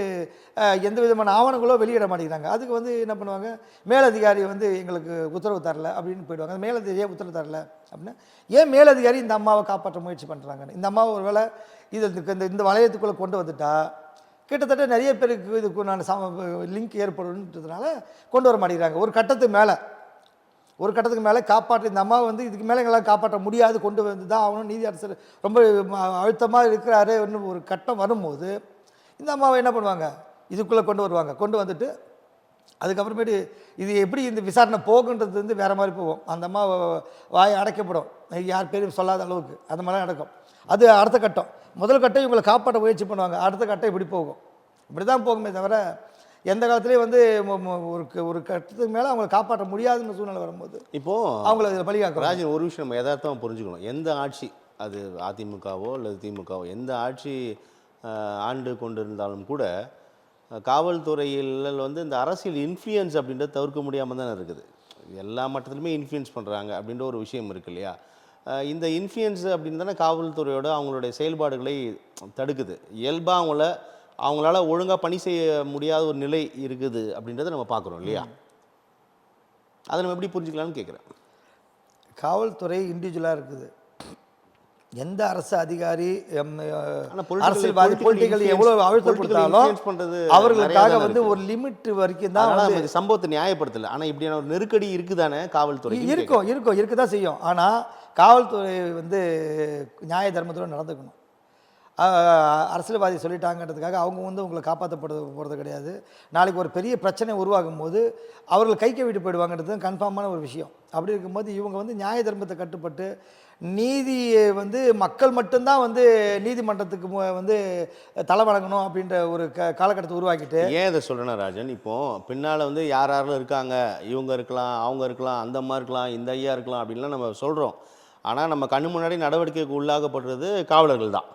எந்த விதமான ஆவணங்களோ வெளியிட மாட்டேங்கிறாங்க. அதுக்கு வந்து என்ன பண்ணுவாங்க, மேலதிகாரி வந்து எங்களுக்கு உத்தரவு தரல அப்படின்னு போயிடுவாங்க. அந்த மேலதிகாரியே உத்தரவு தரல அப்படின்னா ஏன் மேலதிகாரி இந்த அம்மாவை காப்பாற்ற முயற்சி பண்ணுறாங்கன்னு, இந்த அம்மாவை ஒரு வேளை இந்த வளையத்துக்குள்ளே கொண்டு வந்துட்டா கிட்டத்தட்ட நிறைய பேருக்கு இதுக்கு நான் லிங்க் ஏற்படுன்றதுனால கொண்டு வர மாட்டேங்கிறாங்க. ஒரு கட்டத்துக்கு மேலே காப்பாற்ற இந்த அம்மா வந்து இதுக்கு மேலே எங்களால் காப்பாற்ற முடியாது, கொண்டு வந்து தான் ஆகணும், நீதி அரசர் ரொம்ப அழுத்தமாக இருக்கிறாரு ஒரு கட்டம் வரும்போது இந்த அம்மாவை என்ன பண்ணுவாங்க, இதுக்குள்ளே கொண்டு வருவாங்க. கொண்டு வந்துட்டு அதுக்கப்புறமேட்டு இது எப்படி இந்த விசாரணை போகுன்றது வந்து வேறு மாதிரி போகும். அந்த அம்மா வாய் அடைக்கப்படும், யார் பேரும் சொல்லாத அளவுக்கு அந்த மாதிரிலாம் நடக்கும். அது அடுத்த கட்டம். முதல் கட்டம் இவங்களை காப்பாற்ற முயற்சி பண்ணுவாங்க, அடுத்த கட்டம் இப்படி போகும். இப்படி தான் போகுமே தவிர எந்த காலத்துலேயும் வந்து ஒரு கட்டத்துக்கு மேலே அவங்களை காப்பாற்ற முடியாதுன்னு சூழ்நிலை வரும்போது இப்போது அவங்கள இதில் பலியாக்கும். ராஜன், ஒரு விஷயம் நம்ம யதார்த்தமாக புரிஞ்சுக்கணும். எந்த ஆட்சி, அது அதிமுகவோ அல்லது திமுகவோ, எந்த ஆட்சி ஆண்டு கொண்டிருந்தாலும் கூட காவல்துறையில் வந்து இந்த அரசியல் இன்ஃப்ளூயன்ஸ் அப்படின்றத தவிர்க்க முடியாமல் தானே இருக்குது. எல்லா மட்டத்திலுமே இன்ஃப்ளூயன்ஸ் பண்ணுறாங்க அப்படின்ற ஒரு விஷயம் இருக்கு இல்லையா? இந்த இன்ஃப்ளூயன்ஸ் அப்படின்னு தானே காவல்துறையோட அவங்களுடைய செயல்பாடுகளை தடுக்குது. இயல்பாக அவங்களால ஒழுங்காக பணி செய்ய முடியாத ஒரு நிலை இருக்குது அப்படின்றத நம்ம பார்க்குறோம் இல்லையா? அதை நம்ம எப்படி புரிஞ்சுக்கலாம்னு கேட்குறேன். காவல்துறை இண்டிவிஜுவலாக இருக்குது. எந்த அரசு அதிகாரி அரசியல்வாதி பொலிட்டிக்கல் எவ்வளோ அழுத்தம் கொடுத்தாலும் அவர்களுக்காக வந்து ஒரு லிமிட் வரைக்கும் தான் சம்பவத்தை நியாயப்படுத்தலை. ஆனால் இப்படியான ஒரு நெருக்கடி இருக்குதானே காவல்துறை? இருக்க தான் செய்யும். ஆனால் காவல்துறை வந்து நியாய தர்மத்தோடு நடந்துக்கணும். அரசியல்வாதி சொல்லிட்டாங்கன்றதுக்காக அவங்க வந்து உங்களை போகிறது கிடையாது. நாளைக்கு ஒரு பெரிய பிரச்சனை உருவாகும் போது அவர்கள் கைக்க விட்டு போயிடுவாங்கன்றது கன்ஃபார்மான ஒரு விஷயம். அப்படி இருக்கும்போது இவங்க வந்து நியாய தர்மத்தை கட்டுப்பட்டு நீதியை வந்து மக்கள் மட்டும்தான் வந்து நீதிமன்றத்துக்கு வந்து தலை வணங்கணும் அப்படின்ற ஒரு காலகட்டத்தை உருவாக்கிட்டு. ஏன் இதை சொல்கிறேன்னா ராஜன், இப்போது பின்னால் வந்து யாரும் இருக்காங்க, இவங்க இருக்கலாம், அவங்க இருக்கலாம், அந்த மாதிரி இருக்கலாம், இந்த ஐயா இருக்கலாம் அப்படின்லாம் நம்ம சொல்கிறோம். ஆனால் நம்ம கண்ணு முன்னாடி நடவடிக்கைக்கு உள்ளாகப்படுறது காவலர்கள் தான்.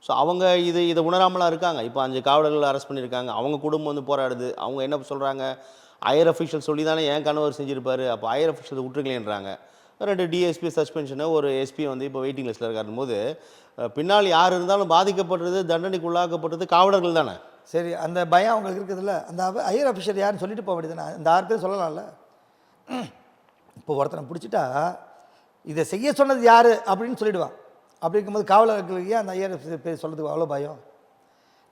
ஸோ அவங்க இதை உணராமலாம் இருக்காங்க. இப்போ 5 காவலர்கள் அரெஸ்ட் பண்ணியிருக்காங்க. அவங்க குடும்பம் வந்து போராடுது. அவங்க என்ன சொல்கிறாங்க, ஹையர் அஃபிஷியல் சொல்லி தானே என் கணவர் செஞ்சுருப்பார், அப்போ ஹையர் அஃபிஷியல் விட்டுருக்கலேன்றாங்க. 2 டிஎஸ்பி சஸ்பென்ஷனு, ஒரு எஸ்பி வந்து இப்போ வெயிட்டிங் லிஸ்ட்டில் இருக்காரும் போது பின்னால் யார் இருந்தாலும் பாதிக்கப்படுறது, தண்டனைக்கு உள்ளாக்கப்படுறது காவலர்கள் தானே. சரி, அந்த பயம் அவங்களுக்கு இருக்குதுல்ல. அந்த ஹையர் அஃபிஷியல் யாருன்னு சொல்லிட்டு போக வேண்டியதுதானே. இந்த 6 பேர் சொல்லலாம்ல. இப்போ ஒருத்தனை பிடிச்சிட்டா இதை செய்ய சொன்னது யார் அப்படின்னு சொல்லிவிடுவான். அப்படி இருக்கும்போது காவலர்களுக்கு ஏன் அந்த ஐயர் பேர் சொல்கிறதுக்கு அவ்வளோ பயம்?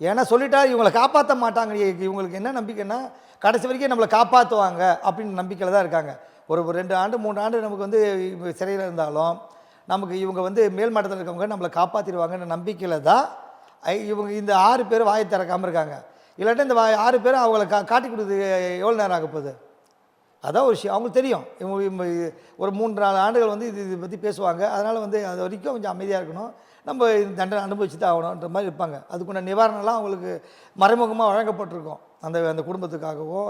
ஏன்னா சொல்லிட்டா இவங்களை காப்பாற்ற மாட்டாங்க. இவங்களுக்கு என்ன நம்பிக்கைன்னா கடைசி வரைக்கும் நம்மளை காப்பாற்றுவாங்க அப்படின்னு நம்பிக்கையில் தான் இருக்காங்க. ஒரு 2 ஆண்டு 3 ஆண்டு நமக்கு வந்து சிறையில் இருந்தாலும் நமக்கு இவங்க வந்து மேல் மட்டத்தில் இருக்கவங்க நம்மளை காப்பாற்றிடுவாங்கன்ற நம்பிக்கையில் தான் இவங்க இந்த 6 பேர் வாயை திறக்காமல் இருக்காங்க. இல்லாட்டா இந்த 6 பேரும் அவங்கள காட்டி கொடுத்து எவ்வளோ நேரம் ஆக போகுது? அதான் ஒரு விஷயம். அவங்களுக்கு தெரியும் இவங்க ஒரு 3-4 ஆண்டுகள் வந்து இதை பற்றி பேசுவாங்க. அதனால் வந்து அது வரைக்கும் கொஞ்சம் அமைதியாக இருக்கணும், நம்ம தண்டனை அனுபவிச்சு தான் ஆகணுன்ற மாதிரி இருப்பாங்க. அதுக்குள்ள நிவாரணம்லாம் அவங்களுக்கு மறைமுகமாக வழங்கப்பட்டிருக்கும். அந்த குடும்பத்துக்காகவும்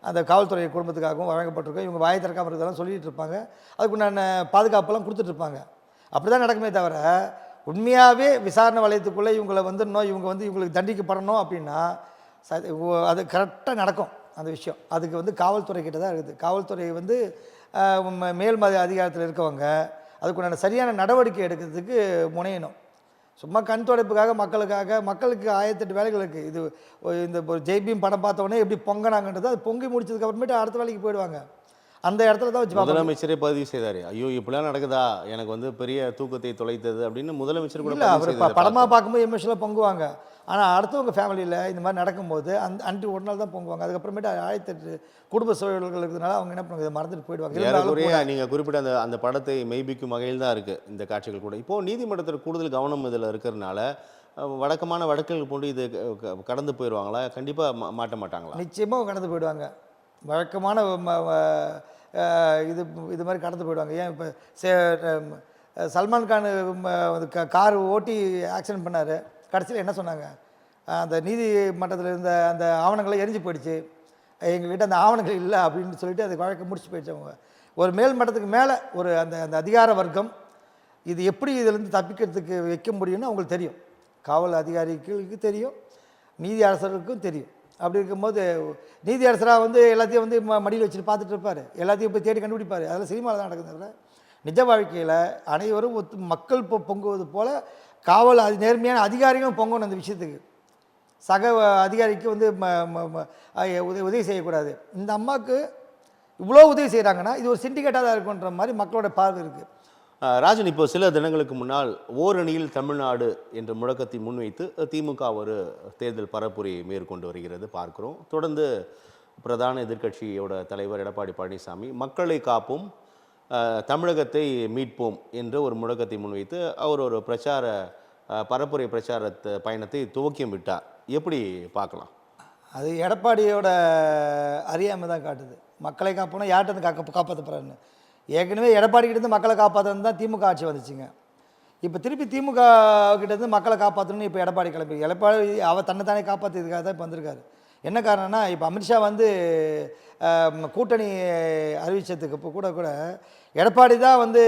அந்த காவல்துறை குடும்பத்துக்காகவும் வழங்கப்பட்டிருக்கும். இவங்க வாயை திறக்காமல் இருக்கிறதெல்லாம் சொல்லிகிட்டு இருப்பாங்க. அதுக்குண்டான பாதுகாப்பெல்லாம் கொடுத்துட்ருப்பாங்க. அப்படி தான் நடக்குமே தவிர உண்மையாகவே விசாரணை வளையத்துக்குள்ளே இவங்களை வந்துடணும், இவங்க வந்து இவங்களுக்கு தண்டிக்கப்படணும் அப்படின்னா அது கரெக்டாக நடக்கும் அந்த விஷயம். அதுக்கு வந்து காவல்துறை கிட்ட தான் இருக்குது. காவல்துறை வந்து மேல் அதிகாரத்தில் இருக்கவங்க அதுக்குண்டான சரியான நடவடிக்கை எடுக்கிறதுக்கு முனையணும். சும்மா கண் துடைப்புக்காக மக்களுக்கு 1008 வேலைகள் இருக்குது. இந்த ஜெய்பீம் படம் பார்த்தோன்னே எப்படி பொங்கினாங்கன்றது, அது பொங்கி முடிச்சதுக்கப்புறமேட்டு அடுத்த வேலைக்கு போயிடுவாங்க. அந்த இடத்துல தான் வச்சு முதலமைச்சரே பதிவு செய்தார். ஐயோ இப்படிலாம் நடக்குதா, எனக்கு வந்து பெரிய தூக்கத்தை தொலைத்தது அப்படின்னு முதலமைச்சர் கூட. இல்லை, அவர் படமாக பார்க்கும்போது எமோஷனலாக பொங்குவாங்க. ஆனால் அடுத்தவங்க ஃபேமிலியில் இந்த மாதிரி நடக்கும்போது ஒரு நாள் தான் பொங்குவாங்க. அதுக்கப்புறமேட்டு 1008 குடும்ப சூழல்கள் இருக்கிறதுனால அவங்க என்ன பண்ணுவாங்க, இதை மறந்துட்டு போயிடுவாங்க. நீங்கள் குறிப்பிட்ட அந்த படத்தை மெய்பிக்கும் வகையில் தான் இருக்குது இந்த காட்சிகள் கூட. இப்போது நீதிமன்றத்தில் கூடுதல் கவனம் இதில் இருக்கிறதுனால வழக்கமான வழக்குகள் போன்று இது கடந்து போயிடுவாங்களா? கண்டிப்பாக மாட்ட மாட்டாங்களா? நிச்சயமாக கடந்து போயிடுவாங்க. வழக்கமான இது மாதிரி கடந்து போயிடுவாங்க. ஏன் இப்போ சல்மான் கான் கார் ஓட்டி ஆக்சிடென்ட் பண்ணார். கடைசியில் என்ன சொன்னாங்க, அந்த நீதிமன்றத்தில் இருந்த அந்த ஆவணங்களை எரிஞ்சு போயிடுச்சு, எங்கள்கிட்ட அந்த ஆவணங்கள் இல்லை அப்படின்னு சொல்லிட்டு அது வழக்கு முடிச்சு போயிடுச்சு. அவங்க ஒரு மேல் மட்டத்துக்கு மேலே அந்த அதிகார வர்க்கம் இது எப்படி இதிலேருந்து தப்பிக்கிறதுக்கு வைக்க முடியும்னு அவங்களுக்கு தெரியும். காவல் அதிகாரிகளுக்கு தெரியும், நீதி அரசர்களுக்கும் தெரியும். அப்படி இருக்கும்போது நீதி அரசராக வந்து எல்லாத்தையும் வந்து மடியில் வச்சுட்டு பார்த்துட்டு இருப்பார், எல்லாத்தையும் போய் தேடி கண்டுபிடிப்பார். அதெல்லாம் சினிமாவில் தான் நடக்குது. நிஜ வாழ்க்கையில் அனைவரும் மக்கள் பொங்குவது போல் காவல் நேர்மையான அதிகாரிகளும் பொங்கணும். அந்த விஷயத்துக்கு சக அதிகாரிக்கு வந்து உதவி செய்யக்கூடாது. இந்த அம்மாவுக்கு இவ்வளோ உதவி செய்கிறாங்கன்னா இது ஒரு சிண்டிகேட்டாக தான் இருக்குன்ற மாதிரி மக்களோட பார்வை இருக்குது. ராஜன், இப்போ சில தினங்களுக்கு முன்னால் ஓரணியில் தமிழ்நாடு என்ற முழக்கத்தை முன்வைத்து திமுக ஒரு தேர்தல் பரப்புரையை மேற்கொண்டு வருகிறது பார்க்குறோம். தொடர்ந்து பிரதான எதிர்க்கட்சியோட தலைவர் எடப்பாடி பழனிசாமி மக்களை காப்போம், தமிழகத்தை மீட்போம் என்ற ஒரு முழக்கத்தை முன்வைத்து அவர் ஒரு பரப்புரை பிரச்சாரத்தை பயணத்தை துவக்கியும் விட்டார். எப்படி பார்க்கலாம்? அது எடப்பாடியோட அறியாமை தான் காட்டுது. மக்களை காப்போனா யார்கிட்ட இருந்து காப்பாற்ற போகிறாருன்னு. ஏற்கனவே எடப்பாடி கிட்டேருந்து மக்களை காப்பாற்றணும் தான் திமுக ஆட்சி வந்துச்சுங்க. இப்போ திருப்பி திமுக கிட்டேருந்து மக்களை காப்பாற்றணும்னு இப்போ எடப்பாடி எடப்பாடி அவர் தன்னைத்தானே காப்பாற்றுறதுக்காக தான் இப்போ வந்திருக்காரு. என்ன காரணம்னா, இப்போ அமித்ஷா வந்து கூட்டணி அறிவிச்சதுக்கு இப்போ கூட எடப்பாடி தான் வந்து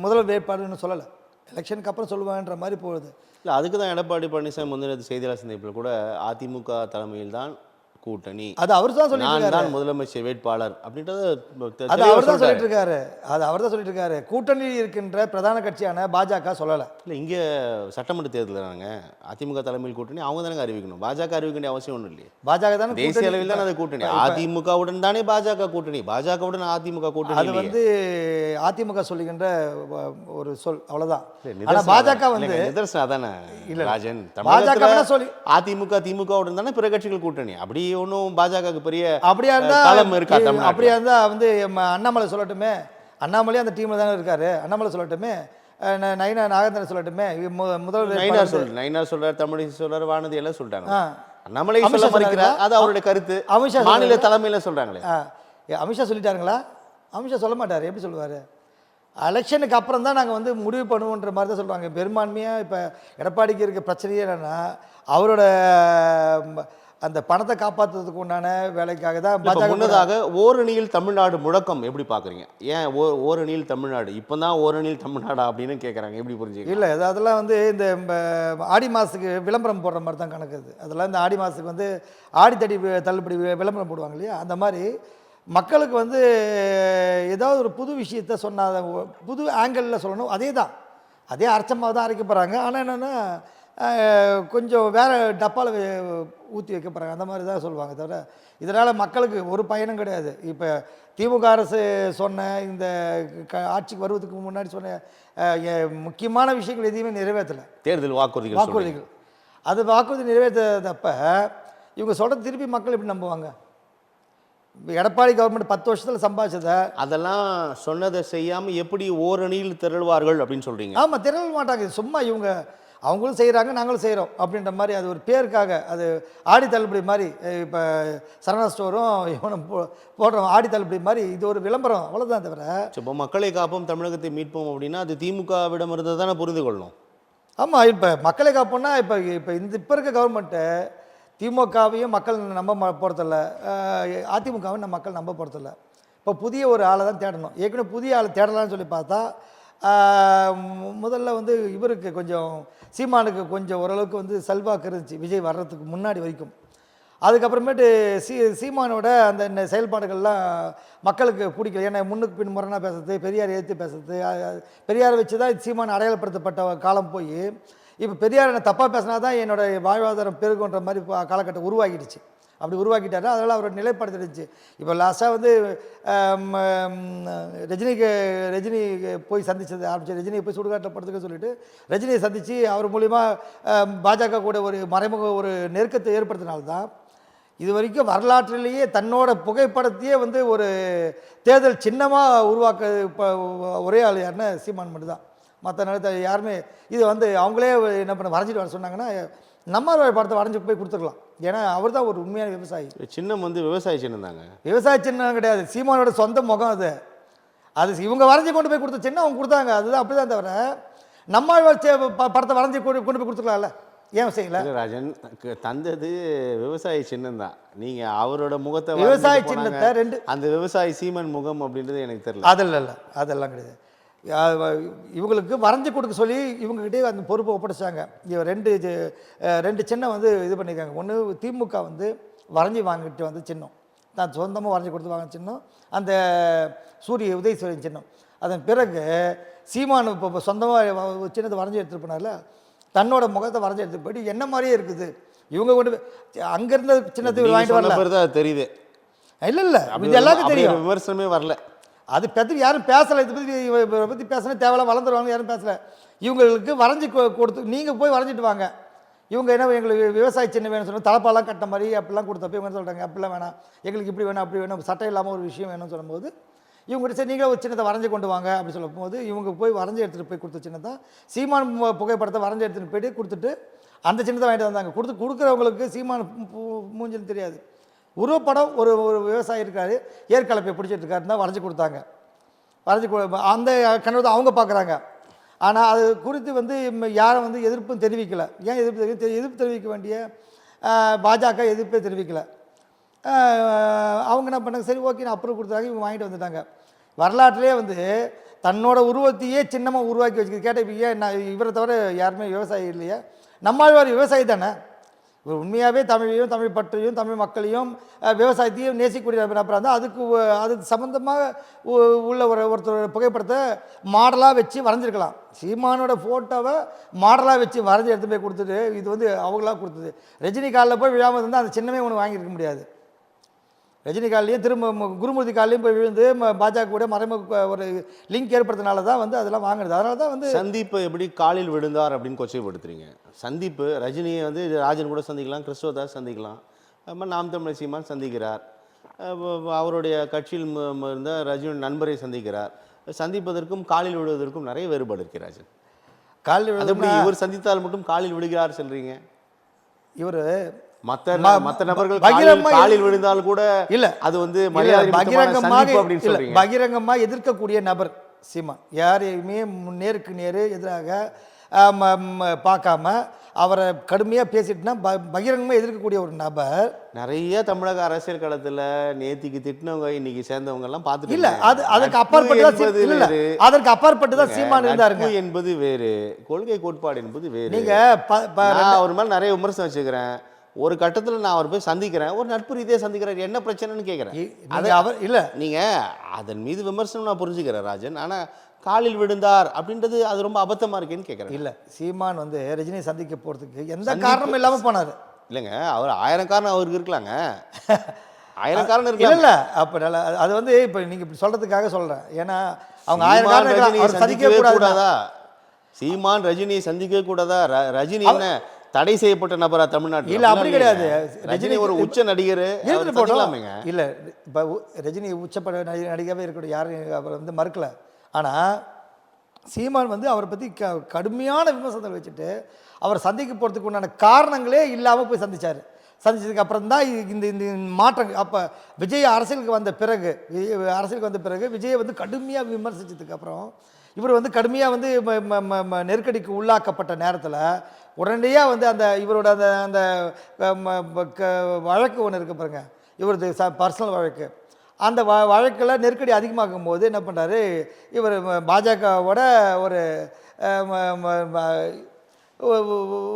முதல்வர் வேட்பாளர்னு சொல்லலை. எலெக்ஷனுக்கு அப்புறம் சொல்லுவாங்கன்ற மாதிரி போகுது. இல்லை, அதுக்கு தான் எடப்பாடி பழனிசாமி முந்தின செய்தியாளர் சந்திப்பில் கூட அதிமுக தலைமையில் தான் கூட்டணி, அது அவர் தான் சொல்லிட்டு நான் இருக்காரு. தான் முதலமைச்சர் வேட்பாளர் அப்படின்றத அது அவர் தான் சொல்லிட்டு இருக்காரு. அது அவர் தான் சொல்லிட்டு இருக்காரு. கூட்டணியில் இருக்கின்ற பிரதான கட்சியான பாஜக சொல்லலை. இல்லை, இங்கே சட்டமன்ற தேர்தல் தாங்க அதிமுக தலைமையில் கூட்டணி அவங்க தானே அறிவிக்கணும். பாஜக அறிவிக்க வேண்டிய அவசியம் ஒன்றும் இல்லையே. பாஜக தானே தேசிய அளவில் தானே அது கூட்டணி. அதிமுகவுடன் தானே பாஜக கூட்டணி, பாஜகவுடன் அதிமுக கூட்டணி. அது வந்து அதிமுக சொல்லுகின்ற ஒரு சொல், அவ்வளவுதான். ஆனா நிதர்சனம் பாஜக வந்து நிதர்சனம் அதானே இல்ல, ராஜன். பாஜக தமிழகத்துல சொல்லி அதிமுக திமுகவுடன் தானே பிற கட்சிகள் கூட்டணி. அப்படி ஒன்றும் பாஜகவுக்கு பெரிய அப்படியா இருந்தா களம் இருக்கா தமிழ்நாட்டுல? அப்படியா இருந்தா வந்து அண்ணாமலை சொல்லட்டுமே. அண்ணாமலை அந்த டீம்ல தானே இருக்காரு. அண்ணாமலை சொல்லட்டுமே, நயினா நாகேந்திரன் சொல்லட்டுமே. முதல்வர் நயினார் சொல்றாரு, தமிழிசை சொல்றாரு, வானதி எல்லாம் சொல்லிட்டாங்க. ஆ. அண்ணாமலை அமித்ஷா சொல்ல மறுக்கிறார், சொன்னாரா? அது அவருடைய கருத்து. அமித்ஷா மாநில சொன்னாரா? தலைமையில சொல்றாங்களே. அமித்ஷா சொல்லிட்டாருங்களா? அமித்ஷா சொல்ல மாட்டார். எப்படி சொல்லுவார்? எலெக்ஷனுக்கு அப்புறம் தான் நாங்கள் வந்து முடிவு பண்ணுவோன்ற மாதிரி தான் சொல்கிறாங்க. பெரும்பான்மையாக இப்போ எடப்பாடிக்கு இருக்க பிரச்சனையே என்னென்னா, அவரோட அந்த பணத்தை காப்பாற்றுறதுக்கு உண்டான வேலைக்காக தான் பாஜக. முன்னதாக ஓரணியில் தமிழ்நாடு முழக்கம் எப்படி பார்க்குறீங்க? ஏன் ஓரணியில் தமிழ்நாடு இப்போ தான் ஓரணியில் தமிழ்நாடா அப்படின்னு கேட்குறாங்க. எப்படி புரிஞ்சுக்க? இல்லை, அதெல்லாம் வந்து இந்த ஆடி மாதத்துக்கு விளம்பரம் போடுற மாதிரி தான் கணக்கு. அதெல்லாம் இந்த ஆடி மாதத்துக்கு வந்து ஆடித்தடி தள்ளுபடி விளம்பரம் போடுவாங்க இல்லையா, அந்த மாதிரி மக்களுக்கு வந்து ஏதாவது ஒரு புது விஷயத்த சொன்னாத புது ஆங்கிளில் சொல்லணும். அதே அரைச்சமாக தான் அரைக்க போகிறாங்க. ஆனால் என்னென்னா கொஞ்சம் வேறு டப்பாவில் ஊற்றி வைக்க போகிறாங்க. அந்த மாதிரி தான் சொல்லுவாங்க. தவிர இதனால் மக்களுக்கு ஒரு பயனும் கிடையாது. இப்போ திமுக அரசு சொன்ன இந்த ஆட்சிக்கு வருவதுக்கு முன்னாடி சொன்ன முக்கியமான விஷயங்கள் எதையுமே நிறைவேற்றலை. தேர்தல் வாக்குறுதிகள் அது வாக்குறுதி நிறைவேற்றதப்ப இவங்க சொல்கிறது திருப்பி மக்கள் எப்படி நம்புவாங்க? எடப்பாடி கவர்மெண்ட் 10 வருஷத்தில் சம்பாதிச்சதை அதெல்லாம் சொன்னதை செய்யாமல் எப்படி ஓரணியில் திரள்வார்கள் அப்படின்னு சொல்கிறீங்க? ஆமாம், திரள மாட்டாங்க. சும்மா இவங்க அவங்களும் செய்கிறாங்க, நாங்களும் செய்கிறோம் அப்படின்ற மாதிரி அது ஒரு பேருக்காக. அது ஆடி தள்ளுபடி மாதிரி. இப்போ சரணா ஸ்டோரும் இவனும் போடுறோம் ஆடி தள்ளுபடி மாதிரி. இது ஒரு விளம்பரம், அவ்வளோதான். தவிர இப்போ மக்களை காப்போம் தமிழகத்தை மீட்போம் அப்படின்னா அது திமுகவிடம் இருந்து தானே புரிந்து கொள்ளணும். ஆமாம், இப்போ மக்களை காப்போம்னா இப்போ இருக்க கவர்மெண்ட்டு திமுகவையும் மக்கள் நம்ப போகிறதில்ல, அதிமுகவையும் நம்ம மக்கள் நம்ப போகிறதில்ல. இப்போ புதிய ஒரு ஆளை தான் தேடணும். ஏற்கனவே புதிய ஆளை தேடலான்னு சொல்லி பார்த்தா முதல்ல வந்து இவருக்கு கொஞ்சம் சீமானுக்கு கொஞ்சம் ஓரளவுக்கு வந்து செல்வாக்கு இருந்துச்சு விஜய் வர்றதுக்கு முன்னாடி வரைக்கும். அதுக்கப்புறமேட்டு சீமானோட அந்த செயல்பாடுகள்லாம் மக்களுக்கு பிடிக்கல. ஏன்னா முன்னுக்கு பின் முரணாக பேசுறது, பெரியார் எதிர்த்து பேசுறது, பெரியாரை வச்சு தான் சீமான் அடையாளப்படுத்தப்பட்ட காலம் போய் இப்போ பெரியார் என்ன தப்பாக பேசினா தான் என்னோடய வாழ்வாதாரம் பெருகுன்ற மாதிரி காலகட்டம் உருவாக்கிடுச்சு. அப்படி உருவாக்கிட்டாரு. அதனால் அவரோட நிலைப்பாடு தெரிஞ்சு இப்போ லாஸ்ட்டாக வந்து ரஜினி போய் சந்திச்சது ஆரம்பிச்சு, ரஜினியை போய் சுடுகாட்டில் படுத்துக்க சொல்லிட்டு ரஜினியை சந்தித்து அவர் மூலிமா பாஜக கூட ஒரு மறைமுக ஒரு நெருக்கத்தை ஏற்படுத்தினால்தான் இது வரைக்கும் வரலாற்றிலேயே தன்னோட புகைப்படத்தையே வந்து ஒரு தேர்தல் சின்னமாக உருவாக்க இப்போ ஒரே ஆள் யாருன்னா சீமான் மட்டும்தான். மற்ற நேரத்தை யாருமே இது வந்து அவங்களே என்ன பண்ண வரைஞ்சிட்டு வர சொன்னாங்கன்னா நம்மளோட படத்தை வரைஞ்சி போய் கொடுத்துருக்கலாம். ஏன்னா அவர் தான் ஒரு உண்மையான விவசாயி. சின்னம் வந்து விவசாய சின்னம் தாங்க. விவசாய சின்னம் கிடையாது, சீமானோட சொந்த முகம் அது. இவங்க வரைஞ்சி கொண்டு போய் கொடுத்த சின்னம் அவங்க கொடுத்தாங்க. அதுதான் அப்படி தான். தவிர நம்ம படத்தை வரைஞ்சி கொண்டு போய் கொடுத்துக்கலாம்ல, ஏன் செய்யல? ராஜன் தந்தது விவசாய சின்னம் தான். நீங்க அவரோட முகத்தை விவசாய சின்னத்தை ரெண்டு அந்த விவசாயி சீமன் முகம் அப்படின்றது எனக்கு தெரியல. அதெல்லாம் கிடையாது. இவங்களுக்கு வரைஞ்சி கொடுக்க சொல்லி இவங்ககிட்டே அந்த பொறுப்பை ஒப்படைச்சாங்க. ரெண்டு சின்னம் வந்து இது பண்ணியிருக்காங்க. ஒன்று திமுக வந்து வரைஞ்சி வாங்கிட்டு வந்து சின்னம் தான் சொந்தமாக வரைஞ்சி கொடுத்து வாங்கின சின்னம் அந்த உதயசூரியன் சின்னம். அதன் பிறகு சீமானு இப்போ சொந்தமாக சின்னத்தை வரைஞ்சி எடுத்துகிட்டு போனார்ல, தன்னோட முகத்தை வரைஞ்சி எடுத்துகிட்டு போயிட்டு என்ன மாதிரியே இருக்குது. இவங்க கொண்டு அங்கேருந்த சின்னத்தை வாங்கிட்டு வரல. தெரியுது. இல்லை, இது எல்லாத்தையும் தெரியும். விமர்சனமே வரல. அது பற்றி யாரும் பேசலை. இதை பற்றி பேசினா தேவையில்ல, வளர்ந்துருவாங்க, யாரும் பேசலை. இவங்களுக்கு வரைஞ்சி கொடுத்து நீங்கள் போய் வரைஞ்சிட்டு வாங்க. இவங்க என்ன எங்களுக்கு விவசாய சின்ன வேணும்னு சொன்னால் தலைப்பாலாம் கட்ட மாதிரி அப்படிலாம் கொடுத்தப்போ இவங்க சொல்கிறாங்க அப்படிலாம் வேணாம், எங்களுக்கு இப்படி வேணும் அப்படி வேணும், சட்டை இல்லாமல் ஒரு விஷயம் வேணும்னு சொல்லும்போது இவங்ககிட்ட சரி நீங்களே ஒரு சின்னத்தை வரைஞ்சி கொண்டு வாங்க அப்படி சொல்லும் போது இவங்க போய் வரைஞ்சி எடுத்துகிட்டு போய் கொடுத்த சின்னதான் சீமான் புகைப்படத்தை வரைஞ்சி எடுத்துகிட்டு போயிட்டு கொடுத்துட்டு அந்த சின்னத்தை வாங்கிட்டு வந்தாங்க. கொடுக்குறவங்களுக்கு சீமான் மூஞ்சின்னு தெரியாது. உருவப்படம் ஒரு ஒரு விவசாயி இருக்காரு, ஏற்கலப்பை பிடிச்சிட்டு இருக்காருன்னா வரைஞ்சி கொடுத்தாங்க. அந்த கண்ணோட்டத்தை அவங்க பார்க்குறாங்க. ஆனால் அது குறித்து வந்து யாரும் வந்து எதிர்ப்பும் தெரிவிக்கலை. ஏன் எதிர்ப்பு தெரிவிக்க வேண்டிய பாஜக எதிர்ப்பே தெரிவிக்கலை. அவங்க என்ன பண்ணாங்க, சரி ஓகே நான் அப்ரூவ் கொடுத்தாங்க, இவங்க வாங்கிட்டு வந்துட்டாங்க. வரலாற்றிலே வந்து தன்னோட உருவத்தையே சின்னமாக உருவாக்கி வச்சுக்கிது. கேட்ட இப்போ ஏன் நான் இவரை தவிர யாருமே விவசாயி இல்லையா? நம்மாழ்வார் விவசாயி தானே. இவர் உண்மையாகவே தமிழையும் தமிழ் பற்றையும் தமிழ் மக்களையும் விவசாயத்தையும் நேசிக்கக்கூடிய நபராக இருந்தால் அது சம்மந்தமாக உள்ள ஒருத்தர் புகைப்படத்தை மாடலாக வச்சு வரைஞ்சிருக்கலாம். சீமானோட ஃபோட்டோவை மாடலாக வச்சு வரைஞ்சி எடுத்து போய் கொடுத்துட்டு இது வந்து அவங்களாக கொடுத்தது. ரஜினி காலில் போய் விழாமல் இருந்தால் அந்த சின்னமே ஒன்று வாங்கியிருக்க முடியாது. ரஜினி காலையும் திரும்ப குருமூர்த்தி காலையும் போய் விழுந்து பாஜக கூட மறைமுக ஒரு லிங்க் ஏற்படுத்தினால தான் வந்து அதெல்லாம் வாங்குறது. அதனால தான் வந்து சந்தீப் எப்படி காலில் விழுந்தார் அப்படின்னு கொச்சைப்படுத்துறீங்க. சந்தீப் ரஜினியை வந்து ராஜன் கூட சந்திக்கலாம், கிறிஸ்துவதாஸ் சந்திக்கலாம், நாம் தமிழர் சீமான் சந்திக்கிறார், அவருடைய கட்சியில் இருந்த ரஜினி நண்பரை சந்திக்கிறார். சந்திப்பதற்கும் காலில் விழுவதற்கும் நிறைய வேறுபாடு இருக்கு ராஜன். காலில் எப்படி இவர் சந்தித்தால் மட்டும் காலில் விழுகிறார் சொல்றீங்க? இவர் மற்ற நபர்கள் காலில் விழுந்தால் கூட இல்ல அது வந்து பகிரங்கமாக எதிர்க்கக்கூடிய நபர் சீமான். யாரையுமே நேருக்கு நேரு எதிராக பார்க்காம அவரை கடுமையாக பேசிட்டுனா பகிரங்கமாக எதிர்க்கக்கூடிய ஒரு நபர். நிறைய தமிழக அரசியல் களத்தில் நேத்திக்கு திட்டினவங்க இன்னைக்கு சேர்ந்தவங்க எல்லாம் பார்த்துட்டு இல்ல அதுக்கு அப்பாற்பட்டு அதற்கு அப்பாற்பட்டு தான் சீமான் இருந்தாருங்க என்பது வேறு, கொள்கை கோட்பாடு என்பது வேறு. நீங்க அவர் மேல நிறைய விமர்சனம் வச்சுக்கிறேன். ஒரு கட்டத்தில் நான் அவர் போய் சந்திக்கிறேன், ஒரு நட்பு ரீதியாக சந்திக்கிறேன், என்ன பிரச்சனைன்னு கேட்குறேன். அது அவர் இல்லை, நீங்கள் அதன் மீது விமர்சனம் நான் புரிஞ்சுக்கிறேன் ராஜன். ஆனால் காலில் விழுந்தார் அப்படின்றது அது ரொம்ப அபத்தமாக இருக்கேன்னு கேட்குறேன். இல்லை, சீமான் வந்து ரஜினியை சந்திக்க போகிறதுக்கு எந்த காரணமும் இல்லாமல் போனார். இல்லைங்க, அவர் 1000 காரணம் அவருக்கு இருக்கலாங்க. 1000 காரணம் இருக்கு இல்லை. அப்போ நல்லா அது வந்து இப்போ நீங்கள் இப்படி சொல்கிறதுக்காக சொல்கிறேன். ஏன்னா அவங்க 1000 காரணம் சந்திக்கவே கூடாதா? சீமான் ரஜினியை சந்திக்கவே கூடாதா? ரஜினி என்ன தடை செய்யப்பட்ட நபரா தமிழ்நாட்டில்? இல்லை, அப்படி கிடையாது. ரஜினி ஒரு உச்ச நடிகர் போடலாமேங்க. இல்லை, இப்போ ரஜினி உச்சப்பட நடிகவே இருக்கட்டும், யாரும் அவரை வந்து மறுக்கலை. ஆனால் சீமான் வந்து அவரை பற்றி கடுமையான விமர்சனத்தை வச்சுட்டு அவர் சந்திக்க போகிறதுக்கு உண்டான காரணங்களே இல்லாமல் போய் சந்தித்தார். சந்திச்சதுக்கு அப்புறம் தான் இந்த இந்த மாற்றங்கள். அப்போ விஜய் அரசியலுக்கு வந்த பிறகு விஜயை வந்து கடுமையாக விமர்சித்ததுக்கு அப்புறம் இவர் வந்து கடுமையாக வந்து நெருக்கடிக்கு உள்ளாக்கப்பட்ட நேரத்தில் உடனடியாக வந்து அந்த இவரோட அந்த அந்த வழக்கு ஒன்று இருக்கு பாருங்க, இவரது பர்சனல் வழக்கு. அந்த வழக்கில் நெருக்கடி அதிகமாகும் போது என்ன பண்ணுறாரு, இவர் பாஜகவோட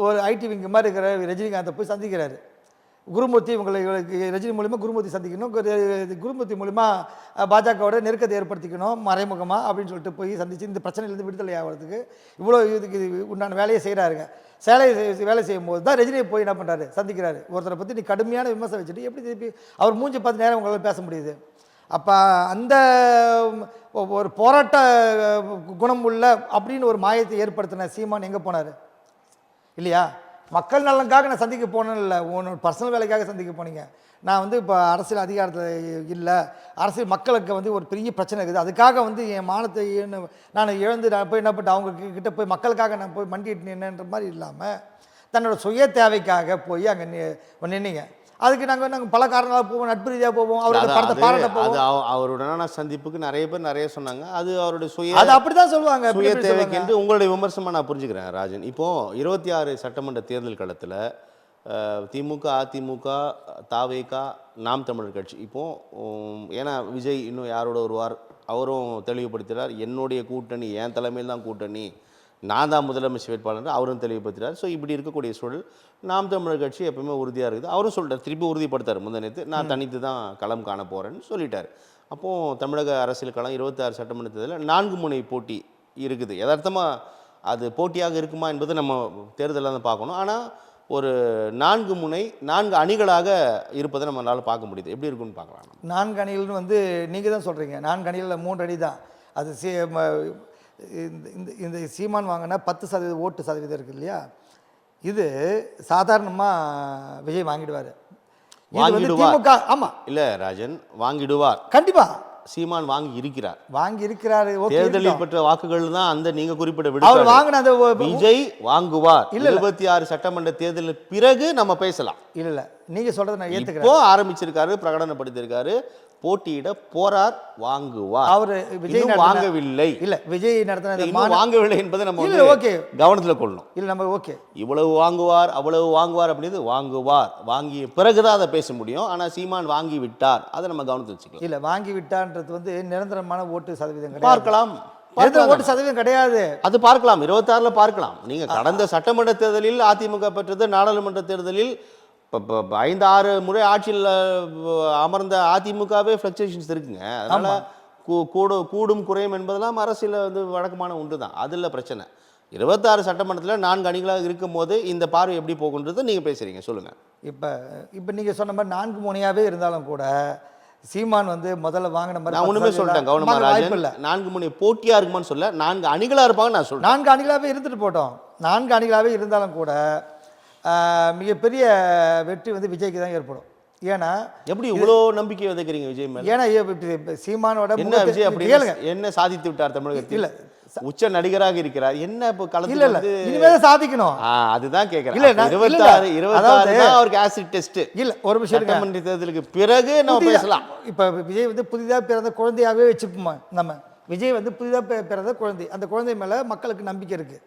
ஒரு ஐடி விங்கு மாதிரி இருக்கிற ரஜினிகாந்தை போய் சந்திக்கிறாரு. குருமூர்த்தி இவங்களுக்கு ரஜினி மூலிமா குருமூர்த்தி சந்திக்கணும், குருமூர்த்தி மூலிமா பாஜகவோட நெருக்கத்தை ஏற்படுத்திக்கணும் மறைமுகமாக அப்படின்னு சொல்லிட்டு போய் சந்தித்து இந்த பிரச்சனையிலேருந்து விடுதலை ஆகிறதுக்கு இவ்வளோ இதுக்கு உண்டான வேலையை செய்கிறாருங்க. வேலை செய்யும்போது தான் ரஜினியை போய் என்ன பண்ணுறாரு, சந்திக்கிறாரு. ஒருத்தரை பற்றி நீ கடுமையான விமர்சனம் வச்சுட்டு எப்படி திருப்பி அவர் மூஞ்சி 10 நேரம் உங்களால் பேச முடியுது? அப்போ அந்த ஒரு போராட்ட குணம் உள்ள அப்படின்னு ஒரு மாயத்தை ஏற்படுத்தின சீமான் எங்கே போனார் இல்லையா? மக்கள் நலனுக்காக நான் சந்திக்க போனேன்னு இல்லை, உன்னோட பர்சனல் வேலைக்காக சந்திக்க போனீங்க. நான் வந்து இப்போ அரசியல் அதிகாரத்தில் இல்லை, அரசியல் மக்களுக்கு வந்து ஒரு பெரிய பிரச்சனை இருக்குது, அதுக்காக வந்து என் மானத்தை நான் இழந்து நான் போய் என்ன பண்ணிட்டு அவங்க கிட்ட போய் மக்களுக்காக நான் போய் மண்டிட்டு நின்னுன்ற மாதிரி இல்லாமல் தன்னோட சுய தேவைக்காக போய் அங்கே நின்னீங்க. அதுக்கு நாங்கள் பல காரணங்களாக போவோம், நட்பு ரீதியாக போவோம், அவரோட படத்தை பாராட்ட போவோம். அவருடனான சந்திப்புக்கு நிறைய பேர் நிறைய சொன்னாங்க, அது அவருடைய சுய, அது அப்படி தான் சொல்லுவாங்க, சுய தேவைக்கு என்று உங்களுடைய விமர்சனமாக நான் புரிஞ்சுக்கிறேன் ராஜன். இப்போது 26 சட்டமன்ற தேர்தல் களத்தில் திமுக, அதிமுக, தாவேகா, நாம் தமிழர் கட்சி இப்போது ஏன்னா விஜய் இன்னும் யாரோட வருவார் அவரும் தெளிவுபடுத்துகிறார், என்னுடைய கூட்டணி என் தலைமையில் தான் கூட்டணி, நான் தான் முதலமைச்சர் வேட்பாளர் அவரும் தெளிவுபடுத்துகிறார். ஸோ இப்படி இருக்கக்கூடிய சூழல் நாம் தமிழர் கட்சி எப்பவுமே உறுதியாக இருக்குது. அவரும் சொல்லிட்டார், திருப்பி உறுதிப்படுத்தார் முந்தனத்து, நான் தனித்து தான் களம் காண போகிறேன்னு சொல்லிட்டார். அப்போது தமிழக அரசியல் களம் 26 சட்டமன்ற தேர்தலில் 4 முனை போட்டி இருக்குது. யதார்த்தமாக அது போட்டியாக இருக்குமா என்பது நம்ம தேர்தலில் தான் பார்க்கணும். ஆனால் ஒரு 4 முனை 4 அணிகளாக இருப்பதை நம்மளால் பார்க்க முடியுது. எப்படி இருக்குன்னு பார்க்கலாம். 4 அணிகள்னு வந்து நீங்கள் தான் சொல்கிறீங்க, 4 அணிகளில் 3 அணி தான். அது இந்த சீமான் வாங்கினா 10% ஓட்டு சதவீதம் இருக்குது இல்லையா, இது சாதாரணமாக விஜய் வாங்கிடுவார். திமுக ஆமாம் இல்லை ராஜன் வாங்கிடுவார் கண்டிப்பாக. சீமான் வாங்கி இருக்கிறார். வாங்கி இருக்கிறாரு. தேர்தலில் பெற்ற வாக்குகள் தான் அந்த நீங்க குறிப்பிட்ட அவர் விடுதலை. வாங்கின அந்த விஜய் வாங்குவார். 26 சட்டமன்ற தேர்தலுக்கு பிறகு நம்ம பேசலாம். இல்ல நீங்க சொல்றதை நான் இப்போ ஏத்துக்கிறேன். ஆரம்பிச்சிருக்காரு, பிரகடனப்படுத்தியிருக்காரு, போட்டியிட போறார், வாங்குவார். அவர் விஜய் இன்னும் வாங்கவில்லை. இல்ல விஜய் நடத்தின இன்னும் வாங்கவில்லை என்பதை நம்ம இல்ல வந்து ஓகே கவனத்துல கொள்ளணும். இல்ல நம்ம ஓகே இவ்வளவு வாங்குவார் அவ்வளவு வாங்குவார் அப்படின்னு வாங்குவார், வாங்கிய பிறகுதான் அதை பேச முடியும். ஆனா சீமான் வாங்கி விட்டார், அதை நம்ம கவனத்தில் வச்சுக்கலாம். இல்ல வாங்கி விட்டான்றது வந்து நிரந்தரமான ஓட்டு சதவீதம் கிடையாது. பார்க்கலாம், நிரந்தர ஓட்டு சதவீதம் கிடையாது. அது பார்க்கலாம், 26ல பார்க்கலாம். நீங்க கடந்த சட்டமன்ற தேர்தலில் அதிமுக பெற்றது, நாடாளுமன்ற தேர்தலில் 5-6 முறை ஆட்சியில் அமர்ந்த அதிமுகவே ஃப்ளக்சுவேஷன்ஸ் இருக்குங்க. அதனால கூடும் குறையும் என்பதெல்லாம் அரசியல் வந்து வழக்கமான ஒன்று தான். அதில் பிரச்சனை 26 சட்டமன்றத்தில் 4 அணிகளாக இருக்கும் போது இந்த பார்வை எப்படி போகுன்றது நீங்க பேசுறீங்க, சொல்லுங்க. இப்போ நீங்க சொன்ன மாதிரி 4 முனையாவே இருந்தாலும் கூட சீமான் வந்து முதல்ல வாங்கின மாதிரி நான் ஒண்ணுமே சொல்லிட்டேன் கவனமா ராஜன். 4 முனை போட்டியா இருக்குமான்னு சொல்ல, 4 அணிகளா இருப்பாங்க நான் சொல்றேன். 4 அணிகளாவே இருந்துட்டு போட்டோம். 4 அணிகளாவே இருந்தாலும் கூட மிகப்பெரிய வெற்றி வந்து விஜய்க்கு தான் ஏற்படும். ஏன்னா எப்படி இவ்வளோ நம்பிக்கை விதைக்கிறீங்க விஜய் மேல? ஏன்னா சீமானோட என்ன விஜய் அப்படி என்ன சாதித்து விட்டார் தமிழகத்தில்? இல்ல உச்ச நடிகராக இருக்கிறார், என்ன இப்போ களத்துல இல்ல வந்து இனிமே தான் சாதிக்கணும். அதுதான் கேக்குறேன். இல்ல 26 தான் அவருக்கு ஆசிட் டெஸ்ட். இல்ல ஒரு விஷயம் சட்டமன்ற தேர்தலுக்கு பிறகு நம்ம பேசலாம். இப்ப விஜய் வந்து புதிதாக பிறந்த குழந்தையாகவே வச்சுப்போமா நம்ம. விஜய் வந்து புதிதாக பிறந்த குழந்தை, அந்த குழந்தை மேல மக்களுக்கு நம்பிக்கை இருக்கு.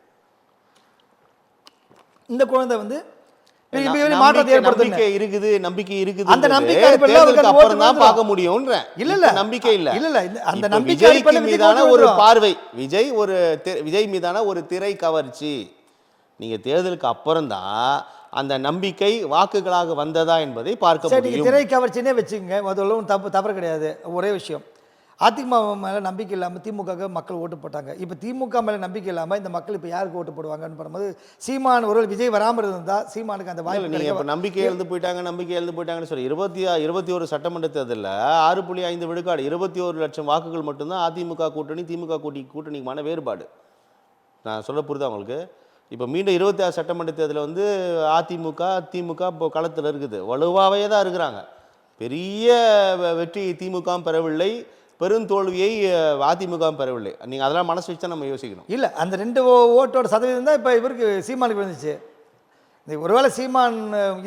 இந்த குழந்தை வந்து மாற்றத்தை ஏற்படுத்தும். நம்பிக்கை இருக்குது. அந்த நம்பிக்கை அடிப்படையில் அப்புறம் தான் பார்க்க முடியும்ன்ற. இல்ல நம்பிக்கை இல்ல. இல்ல அந்த நம்பிக்கை விஜய் மீதான ஒரு பார்வை, விஜய் மீதான ஒரு திரை கவர்ச்சி. நீங்க தேர்தலுக்கு அப்புறம் தான் அந்த நம்பிக்கை வாக்குகளாக வந்ததா என்பதை பார்க்க முடியும். திரை கவர்ச்சினே வச்சுங்க, முதல்ல தவறு கிடையாது. ஒரே விஷயம், அதிமுக மேலே நம்பிக்கை இல்லாமல் திமுக மக்கள் ஓட்டு போட்டாங்க. இப்போ திமுக மேலே நம்பிக்கை இல்லாமல் இந்த மக்கள் இப்போ யாருக்கு ஓட்டு போடுவாங்கன்னு பண்ணும்போது சீமான் ஒரு விஜய் வராமல் இருந்தால் சீமானுக்கு அந்த வாய்ப்பு. நீங்கள் இப்போ நம்பிக்கை எழுந்து போயிட்டாங்கன்னு சொல்லி 21 சட்டமன்ற தேர்தலில் 6.5 விழுக்காடு 21 லட்சம் வாக்குகள் மட்டும்தான் அதிமுக கூட்டணி திமுக கூட்டணிக்குமான வேறுபாடு. நான் சொல்ல புரியுதா உங்களுக்கு? இப்போ மீண்டும் 26 சட்டமன்ற தேர்தலில் வந்து திமுக இப்போ களத்தில் இருக்குது, வலுவாகவே தான் இருக்கிறாங்க. பெரிய வெற்றி திமுக பெறவில்லை, பெருந்தோல்வியை அதிமுக பெறவில்லை. நீங்கள் அதெல்லாம் மனசு வச்சு தான் நம்ம யோசிக்கணும். இல்லை அந்த 2 ஓட்டோட சதவீதம் தான் இப்போ இவருக்கு சீமானுக்கு வந்துச்சு. ஒருவேளை சீமான்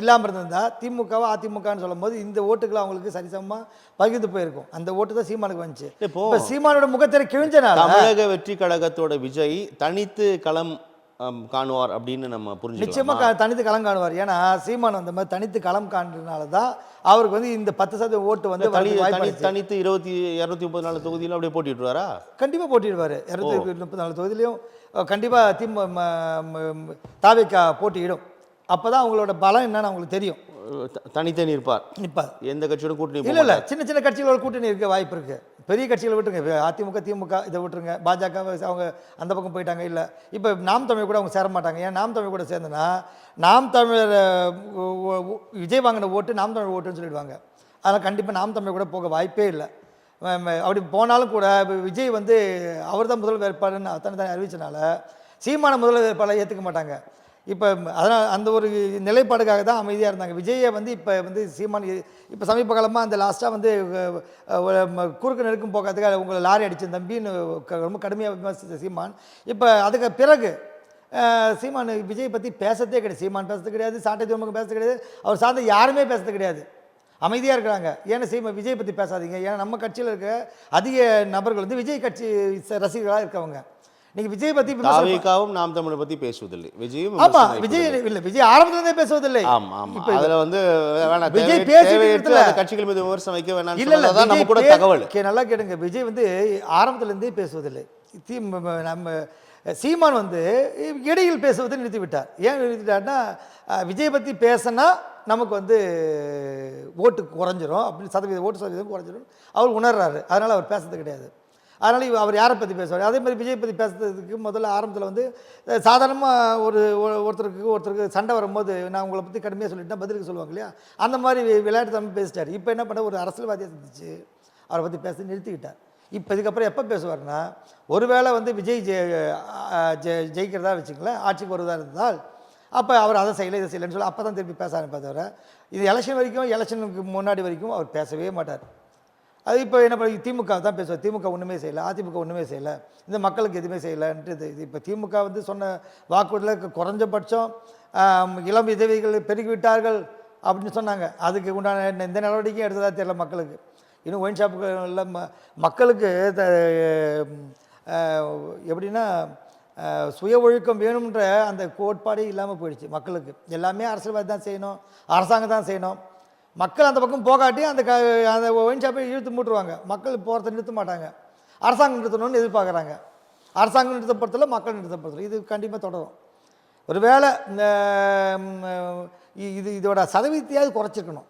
இல்லாமல் இருந்திருந்தா திமுகவா அதிமுகன்னு சொல்லும் போது இந்த ஓட்டுகள் அவங்களுக்கு சரிசமமாக பகிர்ந்து போயிருக்கும். அந்த ஓட்டு தான் சீமானுக்கு வந்துச்சு. இப்போ சீமானோட முகத்திரை கிழிஞ்சனால தமிழக வெற்றி கழகத்தோட விஜய் தனித்து களம் காணுவார் அப்படின்னு நம்ம புரிஞ்சு நிச்சயமாக தனித்து களம் காணுவார். ஏன்னா சீமான் அந்த மாதிரி தனித்து களம் காண்றதுனால தான் அவருக்கு வந்து இந்த 10% ஓட்டு வந்து தனித்து 234 தொகுதியிலும் அப்படியே போட்டிடுவாரா? கண்டிப்பாக போட்டிடுவார். 234 தொகுதியிலையும் கண்டிப்பாக தாவேக்கா போட்டியிடும். அப்போ தான் அவங்களோட பலம் என்னன்னு அவங்களுக்கு தெரியும். தனித்தனி இருப்பார். எந்த கட்சியோட கூட்டணி இல்லை சின்ன கட்சிகளோட கூட்டணி இருக்க வாய்ப்பு இருக்குது. பெரிய கட்சிகளை விட்டுருங்க, அதிமுக திமுக இதை விட்டுருங்க, பாஜக அவங்க அந்த பக்கம் போயிட்டாங்க. இல்லை இப்போ நாம் தமிழ் கூட அவங்க சேர மாட்டாங்க. ஏன் நாம் தமிழ் கூட சேர்ந்தனா நாம் தமிழர் விஜய் வாங்கின ஓட்டு நாம் தமிழ் ஓட்டுன்னு சொல்லிடுவாங்க. அதனால் கண்டிப்பாக நாம் தமிழ் கூட போக வாய்ப்பே இல்லை. அப்படி போனாலும் கூட விஜய் வந்து அவர் தான் முதல் வேட்பாளர்னு தனி அறிவிச்சனால சீமான முதல் வேட்பாளரை ஏற்றுக்க மாட்டாங்க. இப்போ அதனால் அந்த ஒரு நிலைப்பாடுக்காக தான் அமைதியாக இருந்தாங்க. விஜயை வந்து இப்போ வந்து சீமான் இப்போ சமீப காலமாக அந்த லாஸ்ட்டாக வந்து குறுக்கு நெருக்கும் போகிறதுக்காக உங்களை லாரி அடித்த தம்பின்னு ரொம்ப கடுமையாக விமர்சித்த சீமான் இப்போ அதுக்கு பிறகு சீமான் விஜய் பற்றி பேசுறதே கிடையாது. சீமான் பேசுறது கிடையாது, சாட்டை திருமணம் பேசுறது கிடையாது, அவர் சார்ந்த யாருமே பேசுறது கிடையாது. அமைதியாக இருக்கிறாங்க. ஏன்னா விஜய் பற்றி பேசாதீங்க. ஏன்னா நம்ம கட்சியில் இருக்க அதிக நபர்கள் வந்து விஜய் கட்சி ரசிகர்களாக இருக்கவங்க. நீங்க விஜய் பத்தி தாவேகாவும் நாம் தமிழர் பத்தி பேசுவதில்லை, விஜயும் ஆமா விஜய் இல்ல விஜய் ஆரம்பத்துல இருந்தே பேசுவதில்லை. ஆமா ஆமா அதுல வந்து வேணா விஜய் பேசிட்டு கட்சிகள் மீது விமர்சனம் வைக்க வேணாம் இல்ல நம்ம கூட தகவல் நல்லா கேளுங்க. விஜய் வந்து ஆரம்பத்துல இருந்தே பேசுவதில்லை. நம்ம சீமான் வந்து இடையில் பேசுவதை நிறுத்தி விட்டார். ஏன் நிறுத்திட்டார்னா விஜய் பத்தி பேசினா நமக்கு வந்து ஓட்டு குறைஞ்சிரும் அப்படின்னு ஓட்டு சதவீதம் குறைஞ்சிரும் அவர் உணர்றாரு. அதனால அவர் பேசுறது கிடையாது. அதனால் அவர் யாரை பற்றி பேசுவார். அதே மாதிரி விஜய் பற்றி பேசுறதுக்கு முதல்ல ஆரம்பத்தில் வந்து சாதாரணமாக ஒருத்தருக்கு சண்டை வரும்போது நான் உங்களை பற்றி கடுமையாக சொல்லிட்டேன் பதிலுக்கு சொல்லுவாங்க இல்லையா, அந்த மாதிரி விளையாட்டு தம்பி பேசிட்டார். இப்போ என்ன பண்ண ஒரு அரசியல்வாதியை சந்திச்சு அவரை பற்றி பேச நிறுத்திக்கிட்டார். இப்போ இதுக்கப்புறம் எப்போ பேசுவார்னா ஒருவேளை வந்து விஜய் ஜெயிக்கிறதா வச்சுங்களேன், ஆட்சிக்கு வருவதாக இருந்தால் அப்போ அவர் அதை செய்யலை இதை செய்யலைன்னு சொல்லி அப்போ தான் திருப்பி பேச ஆரம்பிப்பார். தவிர இது எலெக்ஷன் வரைக்கும் எலெக்ஷனுக்கு முன்னாடி வரைக்கும் அவர் பேசவே மாட்டார். அது இப்போ என்ன பண்ணி திமுக தான் பேசுவோம், திமுக ஒன்றுமே செய்யலை, அதிமுக ஒன்றுமே செய்யலை, இந்த மக்களுக்கு எதுவுமே செய்யலைன்ட்டு இது இப்போ திமுக வந்து சொன்ன வாக்குறுதியில் குறைஞ்சபட்சம் இளம் விதவைகள் பெருகிவிட்டார்கள் அப்படின்னு சொன்னாங்க. அதுக்கு உண்டான எந்த நடவடிக்கையும் எடுத்ததா தெரியல மக்களுக்கு. இன்னும் ஒயின் ஷாப்புகளில் மக்களுக்கு எப்படின்னா சுய ஒழுக்கம் வேணுன்ற அந்த கோட்பாடே இல்லாமல் போயிடுச்சு மக்களுக்கு. எல்லாமே அரசியல்வாதி தான் செய்யணும், அரசாங்கம் தான் செய்யணும். மக்கள் அந்த பக்கம் போகாட்டி அந்த ஒயின் ஷாப்பை இழுத்து மூட்டுருவாங்க. மக்கள் போகிறத நிறுத்த மாட்டாங்க, அரசாங்கம் நிறுத்தணும்னு எதிர்பார்க்குறாங்க. அரசாங்கம் நிறுத்தப்படுத்தல, மக்கள் நிறுத்தப்படுத்தல. இது கண்டிப்பாக தொடரும். ஒரு வேளை இந்த இதோட சதவீதத்தையாவது குறைச்சிருக்கணும்.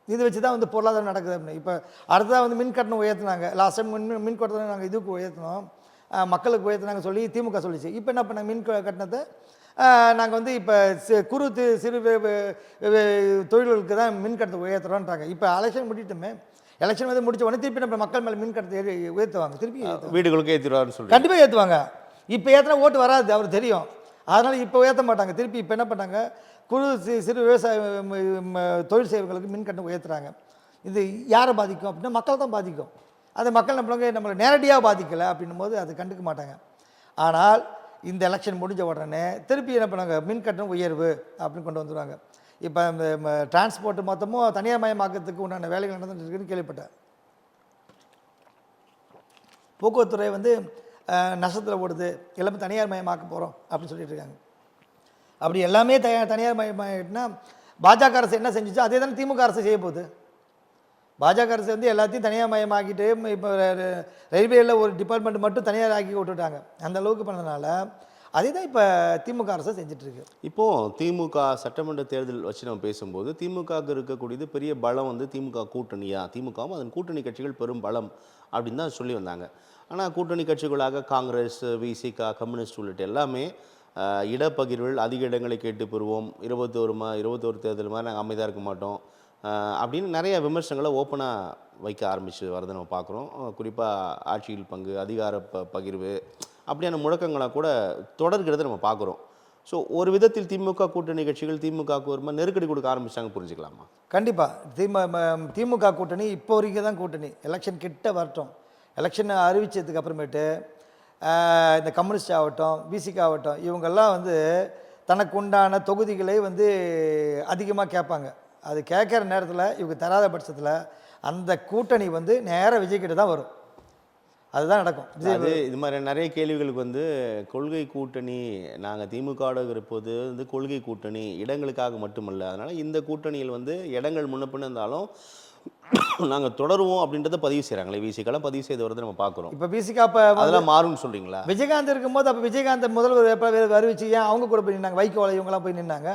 இது வச்சு தான் வந்து பொருளாதாரம் நடக்குது அப்படின்னு. இப்போ அடுத்ததாக வந்து மின் கட்டணம் உயர்த்தினாங்க. லாஸ்ட் டைம் மின் கட்டணம் நாங்கள் இதுக்கு உயர்த்தினோம், மக்களுக்கு உயர்த்தினாங்க சொல்லி திமுக சொல்லிச்சு. இப்போ என்ன பண்ணாங்க, மின் கட்டணத்தை நாங்கள் வந்து இப்போ குறு சிறு தொழில்களுக்கு தான் மின் கட்டணத்தை உயர்த்துறோன்றாங்க. இப்போ எலெக்ஷன் முடிட்டுமே, எலெக்ஷன் வந்து முடிச்ச உடனே திருப்பி நம்ம மக்கள் மேலே மின் கட்டணத்தை உயர்த்துவாங்க, திருப்பி வீடுகளுக்கு ஏற்றிடுவாருன்னு சொல்லி கண்டிப்பாக ஏற்றுவாங்க. இப்போ ஏற்றினா ஓட்டு வராது, அவர் தெரியும். அதனால் இப்போ ஏற்ற மாட்டாங்க. திருப்பி இப்போ என்ன பண்ணாங்க, குறு சிறு விவசாய தொழில் செய்வர்களுக்கு மின் கட்டணம் உயர்த்துறாங்க. இது யாரை பாதிக்கும் அப்படின்னா மக்களை தான் பாதிக்கும். அந்த மக்கள் நம்மளை நேரடியாக பாதிக்கலை அப்படின்னும் போது அது கண்டுக்க மாட்டாங்க. ஆனால் இந்த எலெக்ஷன் முடிஞ்ச உடனே திருப்பி என்ன பண்ணாங்க, மின் கட்டணம் உயர்வு அப்படின்னு கொண்டு வந்துடுவாங்க. இப்போ இந்த டிரான்ஸ்போர்ட் மொத்தமும் தனியார் மயமாக்கத்துக்கு உண்டான வேலைகள் நடந்துட்டு இருக்குன்னு கேள்விப்பட்டேன். போக்குவரத்துறை வந்து நஷ்டத்தில் ஓடுது, எல்லாமே தனியார் மயமாக்க போகிறோம் அப்படின்னு சொல்லிட்டு இருக்காங்க. அப்படி எல்லாமே தனியார் மயமாயிட்டுனா பாஜக அரசு என்ன செஞ்சிச்சோ அதே தானே திமுக அரசு செய்ய போகுது. பாஜக அரசு வந்து எல்லாத்தையும் தனியார் மயமாக்கிட்டு இப்போ ரயில்வேயில் ஒரு டிபார்ட்மெண்ட் மட்டும் தனியார் ஆக்கி விட்டுட்டாங்க. அந்த அளவுக்கு பண்ணதுனால அதே தான் இப்போ திமுக அரசு செஞ்சிட்ருக்கு. இப்போது திமுக சட்டமன்ற தேர்தல் வச்சு நம்ம பேசும்போது திமுகவுக்கு இருக்கக்கூடியது பெரிய பலம் வந்து திமுக கூட்டணியா, திமுகவும் அதன் கூட்டணி கட்சிகள் பெரும் பலம் அப்படின்னு தான் சொல்லி வந்தாங்க. ஆனால் கூட்டணி கட்சிகளாக காங்கிரஸ், விசிக, கம்யூனிஸ்ட் உள்ளிட்ட எல்லாமே இடப்பகிர்வில் அதிக இடங்களை கேட்டு பெறுவோம், 21 தேர்தல் மாதிரி நாங்கள் அமைதியாக இருக்க மாட்டோம் அப்படின்னு நிறைய விமர்சனங்களை ஓப்பனாக வைக்க ஆரம்பித்து வரதை நம்ம பார்க்குறோம். குறிப்பாக ஆட்சியில் பங்கு, அதிகார பகிர்வு அப்படியான முழக்கங்களாக கூட தொடர்கிறத நம்ம பார்க்குறோம். ஸோ ஒரு விதத்தில் திமுக கூட்டணி கட்சிகள் திமுகவுக்கு ஒரு மாதிரி நெருக்கடி கொடுக்க ஆரம்பிச்சாங்க, புரிஞ்சுக்கலாமா? கண்டிப்பாக திமுக கூட்டணி இப்போ வரைக்கும் தான் கூட்டணி. எலெக்ஷன் கிட்ட வரட்டும், எலெக்ஷன் அறிவித்ததுக்கு அப்புறமேட்டு இந்த கம்யூனிஸ்ட் ஆகட்டும், விசிக ஆகட்டும், இவங்கெல்லாம் வந்து தனக்கு உண்டான தொகுதிகளை வந்து அதிகமாக கேட்பாங்க. அது கேட்குற நேரத்தில் இவங்க தராத பட்சத்தில் அந்த கூட்டணி வந்து நேராக விஜய்கிட்ட தான் வரும். அதுதான் நடக்கும். அது இது மாதிரி நிறைய கேள்விகளுக்கு வந்து கொள்கை கூட்டணி, நாங்கள் திமுகவோட இருப்பது வந்து கொள்கை கூட்டணி இடங்களுக்காக மட்டுமல்ல, அதனால் இந்த கூட்டணியில் வந்து இடங்கள் முன்னப்பின்னு இருந்தாலும் நாங்கள் தொடருவோம் அப்படின்றத பதிவு செய்கிறாங்களே, விசிகெல்லாம் பதிவு செய்து வரதை நம்ம பார்க்குறோம். இப்போ விசிகா இப்போ அதெல்லாம் மாறும்னு சொல்கிறீங்களா? விஜயகாந்த் இருக்கும்போது அப்போ விஜயகாந்த் முதல்வர் எப்போ அறிவிச்சு ஏன் அவங்க கூட போய் நின்னாங்க, வைகோ இவங்கெல்லாம் போய் நின்னாங்க?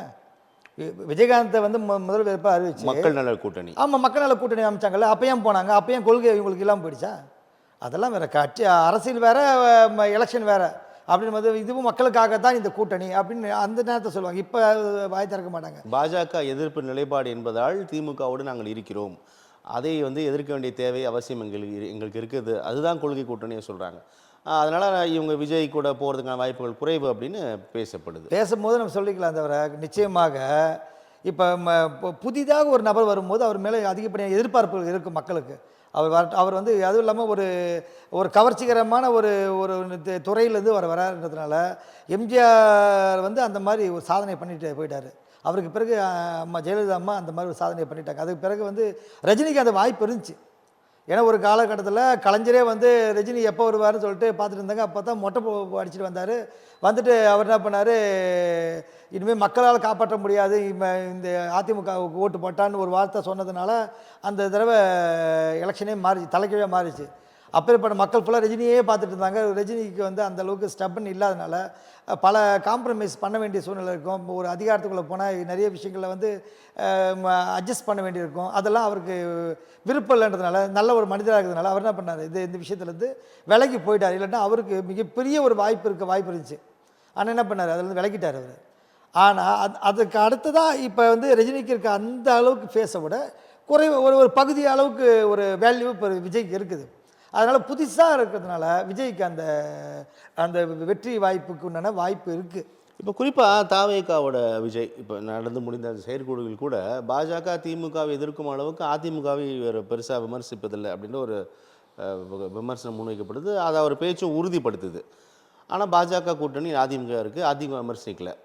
விஜயகாந்தை வந்து முதல்வர் எப்போ அறிவிச்சு மக்கள் நல கூட்டணி, ஆமாம் மக்கள் நல கூட்டணி அமைச்சாங்கல்ல, அப்பயும் போனாங்க. அப்பயும் கொள்கை இவங்களுக்கு இல்லாமல் போயிடுச்சா? அதெல்லாம் வேறு கட்சி, அரசியல் வேறு, எலெக்ஷன் வேறு அப்படின்னு போது இதுவும் மக்களுக்காக தான் இந்த கூட்டணி அப்படின்னு அந்த நேரத்தை சொல்லுவாங்க. இப்போ வாய் திறக்க மாட்டாங்க. பாஜக எதிர்ப்பு நிலைப்பாடு என்பதால் திமுகவோடு நாங்கள் இருக்கிறோம், அதை வந்து எதிர்க்க வேண்டிய தேவை அவசியம் எங்களுக்கு இருக்குது, அதுதான் கொள்கை கூட்டணியை சொல்கிறாங்க. அதனால் இவங்க விஜய் கூட போகிறதுக்கான வாய்ப்புகள் குறைவு அப்படின்னு பேசும்போது நம்ம சொல்லிக்கலாம். தவிர நிச்சயமாக இப்போ புதிதாக ஒரு நபர் வரும்போது அவர் மேலே அதிகப்படியான எதிர்பார்ப்புகள் இருக்கும் மக்களுக்கு. அவர் வந்து அதுவும் இல்லாமல் ஒரு கவர்ச்சிகரமான ஒரு துறையிலேருந்து வராதுன்றதுனால எம்ஜிஆர் வந்து அந்த மாதிரி ஒரு சாதனை பண்ணிட்டு போயிட்டார். அவருக்கு பிறகு அம்மா ஜெயலலிதா அம்மா அந்த மாதிரி ஒரு சாதனை பண்ணிட்டாங்க. அதுக்கு பிறகு வந்து ரஜினிக்கு அந்த வாய்ப்பு இருந்துச்சு. ஏன்னா ஒரு காலகட்டத்தில் கலைஞரே வந்து ரஜினி எப்போ வருவார்னு சொல்லிட்டு பார்த்துட்டு இருந்தாங்க. அப்போ தான் மொட்டை அடிச்சுட்டு வந்தார். வந்துட்டு அவர் என்ன பண்ணார், இனிமேல் மக்களால் காப்பாற்ற முடியாது, இந்த அதிமுகவுக்கு ஓட்டு போட்டான்னு ஒரு வார்த்தை சொன்னதுனால அந்த தடவை எலெக்ஷனே மாறிச்சு, தலைக்கீழாக மாறிச்சு. அப்பேற்பட்ட மக்கள் ஃபுல்லாக ரஜினியே பார்த்துட்டு இருந்தாங்க. ரஜினிக்கு வந்து அந்தளவுக்கு ஸ்டெப்னு இல்லாதனால பல காம்ப்ரமைஸ் பண்ண வேண்டிய சூழ்நிலை இருக்கும். ஒரு அதிகாரத்துக்குள்ளே போனால் நிறைய விஷயங்களில் வந்து அட்ஜஸ்ட் பண்ண வேண்டியிருக்கும். அதெல்லாம் அவருக்கு விருப்பம் இல்லைன்றதுனால, நல்ல ஒரு மனிதராக இருக்கிறதுனால அவர் என்ன பண்ணார், இந்த விஷயத்துலேருந்து விலகி போயிட்டார். இல்லைன்னா அவருக்கு மிகப்பெரிய ஒரு வாய்ப்பு இருந்துச்சு. ஆனால் என்ன பண்ணார், அதுலேருந்து விலகிட்டார் அவர். ஆனால் அதுக்கு அடுத்ததாக இப்போ வந்து ரஜினிக்கு இருக்க அந்த அளவுக்கு ஃபேஸை விட குறைவு ஒரு பகுதி அளவுக்கு ஒரு வேல்யூ இப்போ விஜய்க்கு இருக்குது. அதனால் புதுசாக இருக்கிறதுனால விஜய்க்கு அந்த வெற்றி வாய்ப்புக்கு உண்டான வாய்ப்பு இருக்குது. இப்போ குறிப்பாக தாவேகாவோட விஜய் இப்போ நடந்து முடிந்த அந்த செயற்குழுவில் கூட பாஜக திமுகவை எதிர்க்கும் அளவுக்கு அதிமுகவை இவர் பெருசாக விமர்சிப்பதில்லை அப்படின்னு ஒரு விமர்சனம் முன்வைக்கப்படுது. அதை அவர் பேச்சும் உறுதிப்படுத்துது. ஆனால் பாஜக கூட்டணி அதிமுக இருக்குது, அதிமுக விமர்சிக்கல.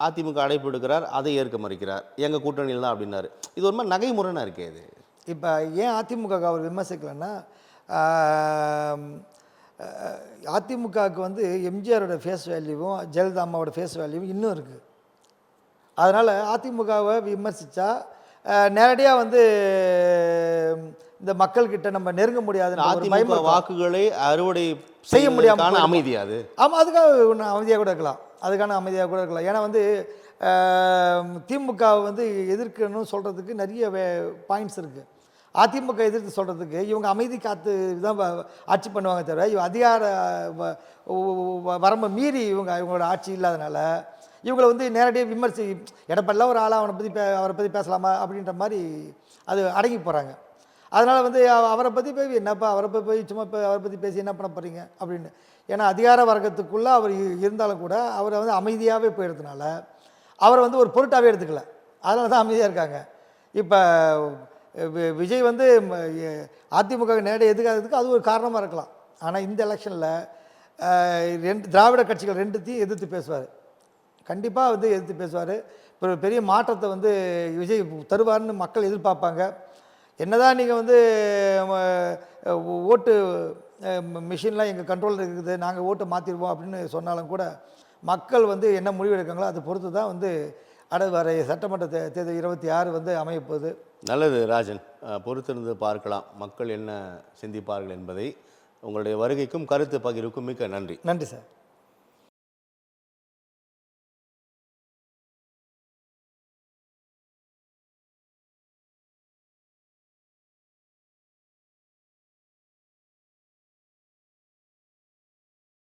அதிமுக அழைப்பு எடுக்கிறார், அதை ஏற்க மறுக்கிறார். எங்கள் கூட்டணியில் தான் அப்படின்னாரு. இது ஒரு மாதிரி நகைமுறைனா இருக்கே இது. இப்போ ஏன் அதிமுக அவர் விமர்சிக்கலைன்னா, அதிமுகவுக்கு வந்து எம்ஜிஆரோட ஃபேஸ் வேல்யூவும் ஜெயலலிதா அம்மாவோட ஃபேஸ் வேல்யூவும் இன்னும் இருக்குது. அதனால் அதிமுகவை விமர்சித்தா நேரடியாக வந்து இந்த மக்கள்கிட்ட நம்ம நெருங்க முடியாது. அதிமுக வாக்குகளை அறுவடை செய்ய முடியாமல் அமைதியாது. ஆமாம், அதுக்காக ஒன்று அமைதியாக கூட இருக்கலாம். அதுக்கான அமைதியாக கூட இருக்கலாம். ஏன்னா வந்து திமுகவை வந்து எதிர்க்கணும்னு சொல்கிறதுக்கு நிறைய பாயிண்ட்ஸ் இருக்குது. அதிமுக எதிர்த்து சொல்கிறதுக்கு இவங்க அமைதி காத்து தான் ஆட்சி பண்ணுவாங்க தவிர இவங்க அதிகார வரம்பை மீறி இவங்களோட ஆட்சி இல்லாதனால இவங்களை வந்து நேரடியாக விமர்சி எடப்பெல்லாம் ஒரு ஆளாக அவரை பற்றி பேசலாமா அப்படின்ற மாதிரி அது அடங்கி போகிறாங்க. அதனால் வந்து அவரை பற்றி போய் என்னப்பா அவரை போய் சும்மா இப்போ அவரை பற்றி பேசி என்ன பண்ண போகிறீங்க அப்படின்னு. ஏன்னா அதிகார வர்க்கத்துக்குள்ளே அவர் இருந்தாலும் கூட அவரை வந்து அமைதியாகவே போயிடுறதுனால அவரை வந்து ஒரு பொருட்டாகவே எடுத்துக்கல. அதனால தான் அமைதியாக இருக்காங்க. இப்போ விஜய் வந்து அதிமுக நேரடியாக எதுக்காததுக்கு அது ஒரு காரணமாக இருக்கலாம். ஆனால் இந்த எலெக்ஷனில் திராவிட கட்சிகள் ரெண்டுத்தையும் எதிர்த்து பேசுவார். கண்டிப்பாக வந்து எதிர்த்து பேசுவார். இப்போ பெரிய மாற்றத்தை வந்து விஜய் தருவார்னு மக்கள் எதிர்பார்ப்பாங்க. என்னதான் நீங்கள் வந்து ஓட்டு மிஷின்லாம் எங்கள் கண்ட்ரோலில் இருக்குது, நாங்கள் ஓட்டை மாற்றிடுவோம் அப்படின்னு சொன்னாலும் கூட மக்கள் வந்து என்ன முடிவு எடுக்காங்களோ அதை பொறுத்து தான் வந்து வர சட்டமன்ற தேர்தல் 26 வந்து அமையப்போகுது. நல்லது ராஜன், பொறுத்திருந்து பார்க்கலாம் மக்கள் என்ன சிந்திப்பார்கள் என்பதை. உங்களுடைய வருகைக்கும் கருத்து பகிர்வுக்கும் மிக்க நன்றி. நன்றி சார்.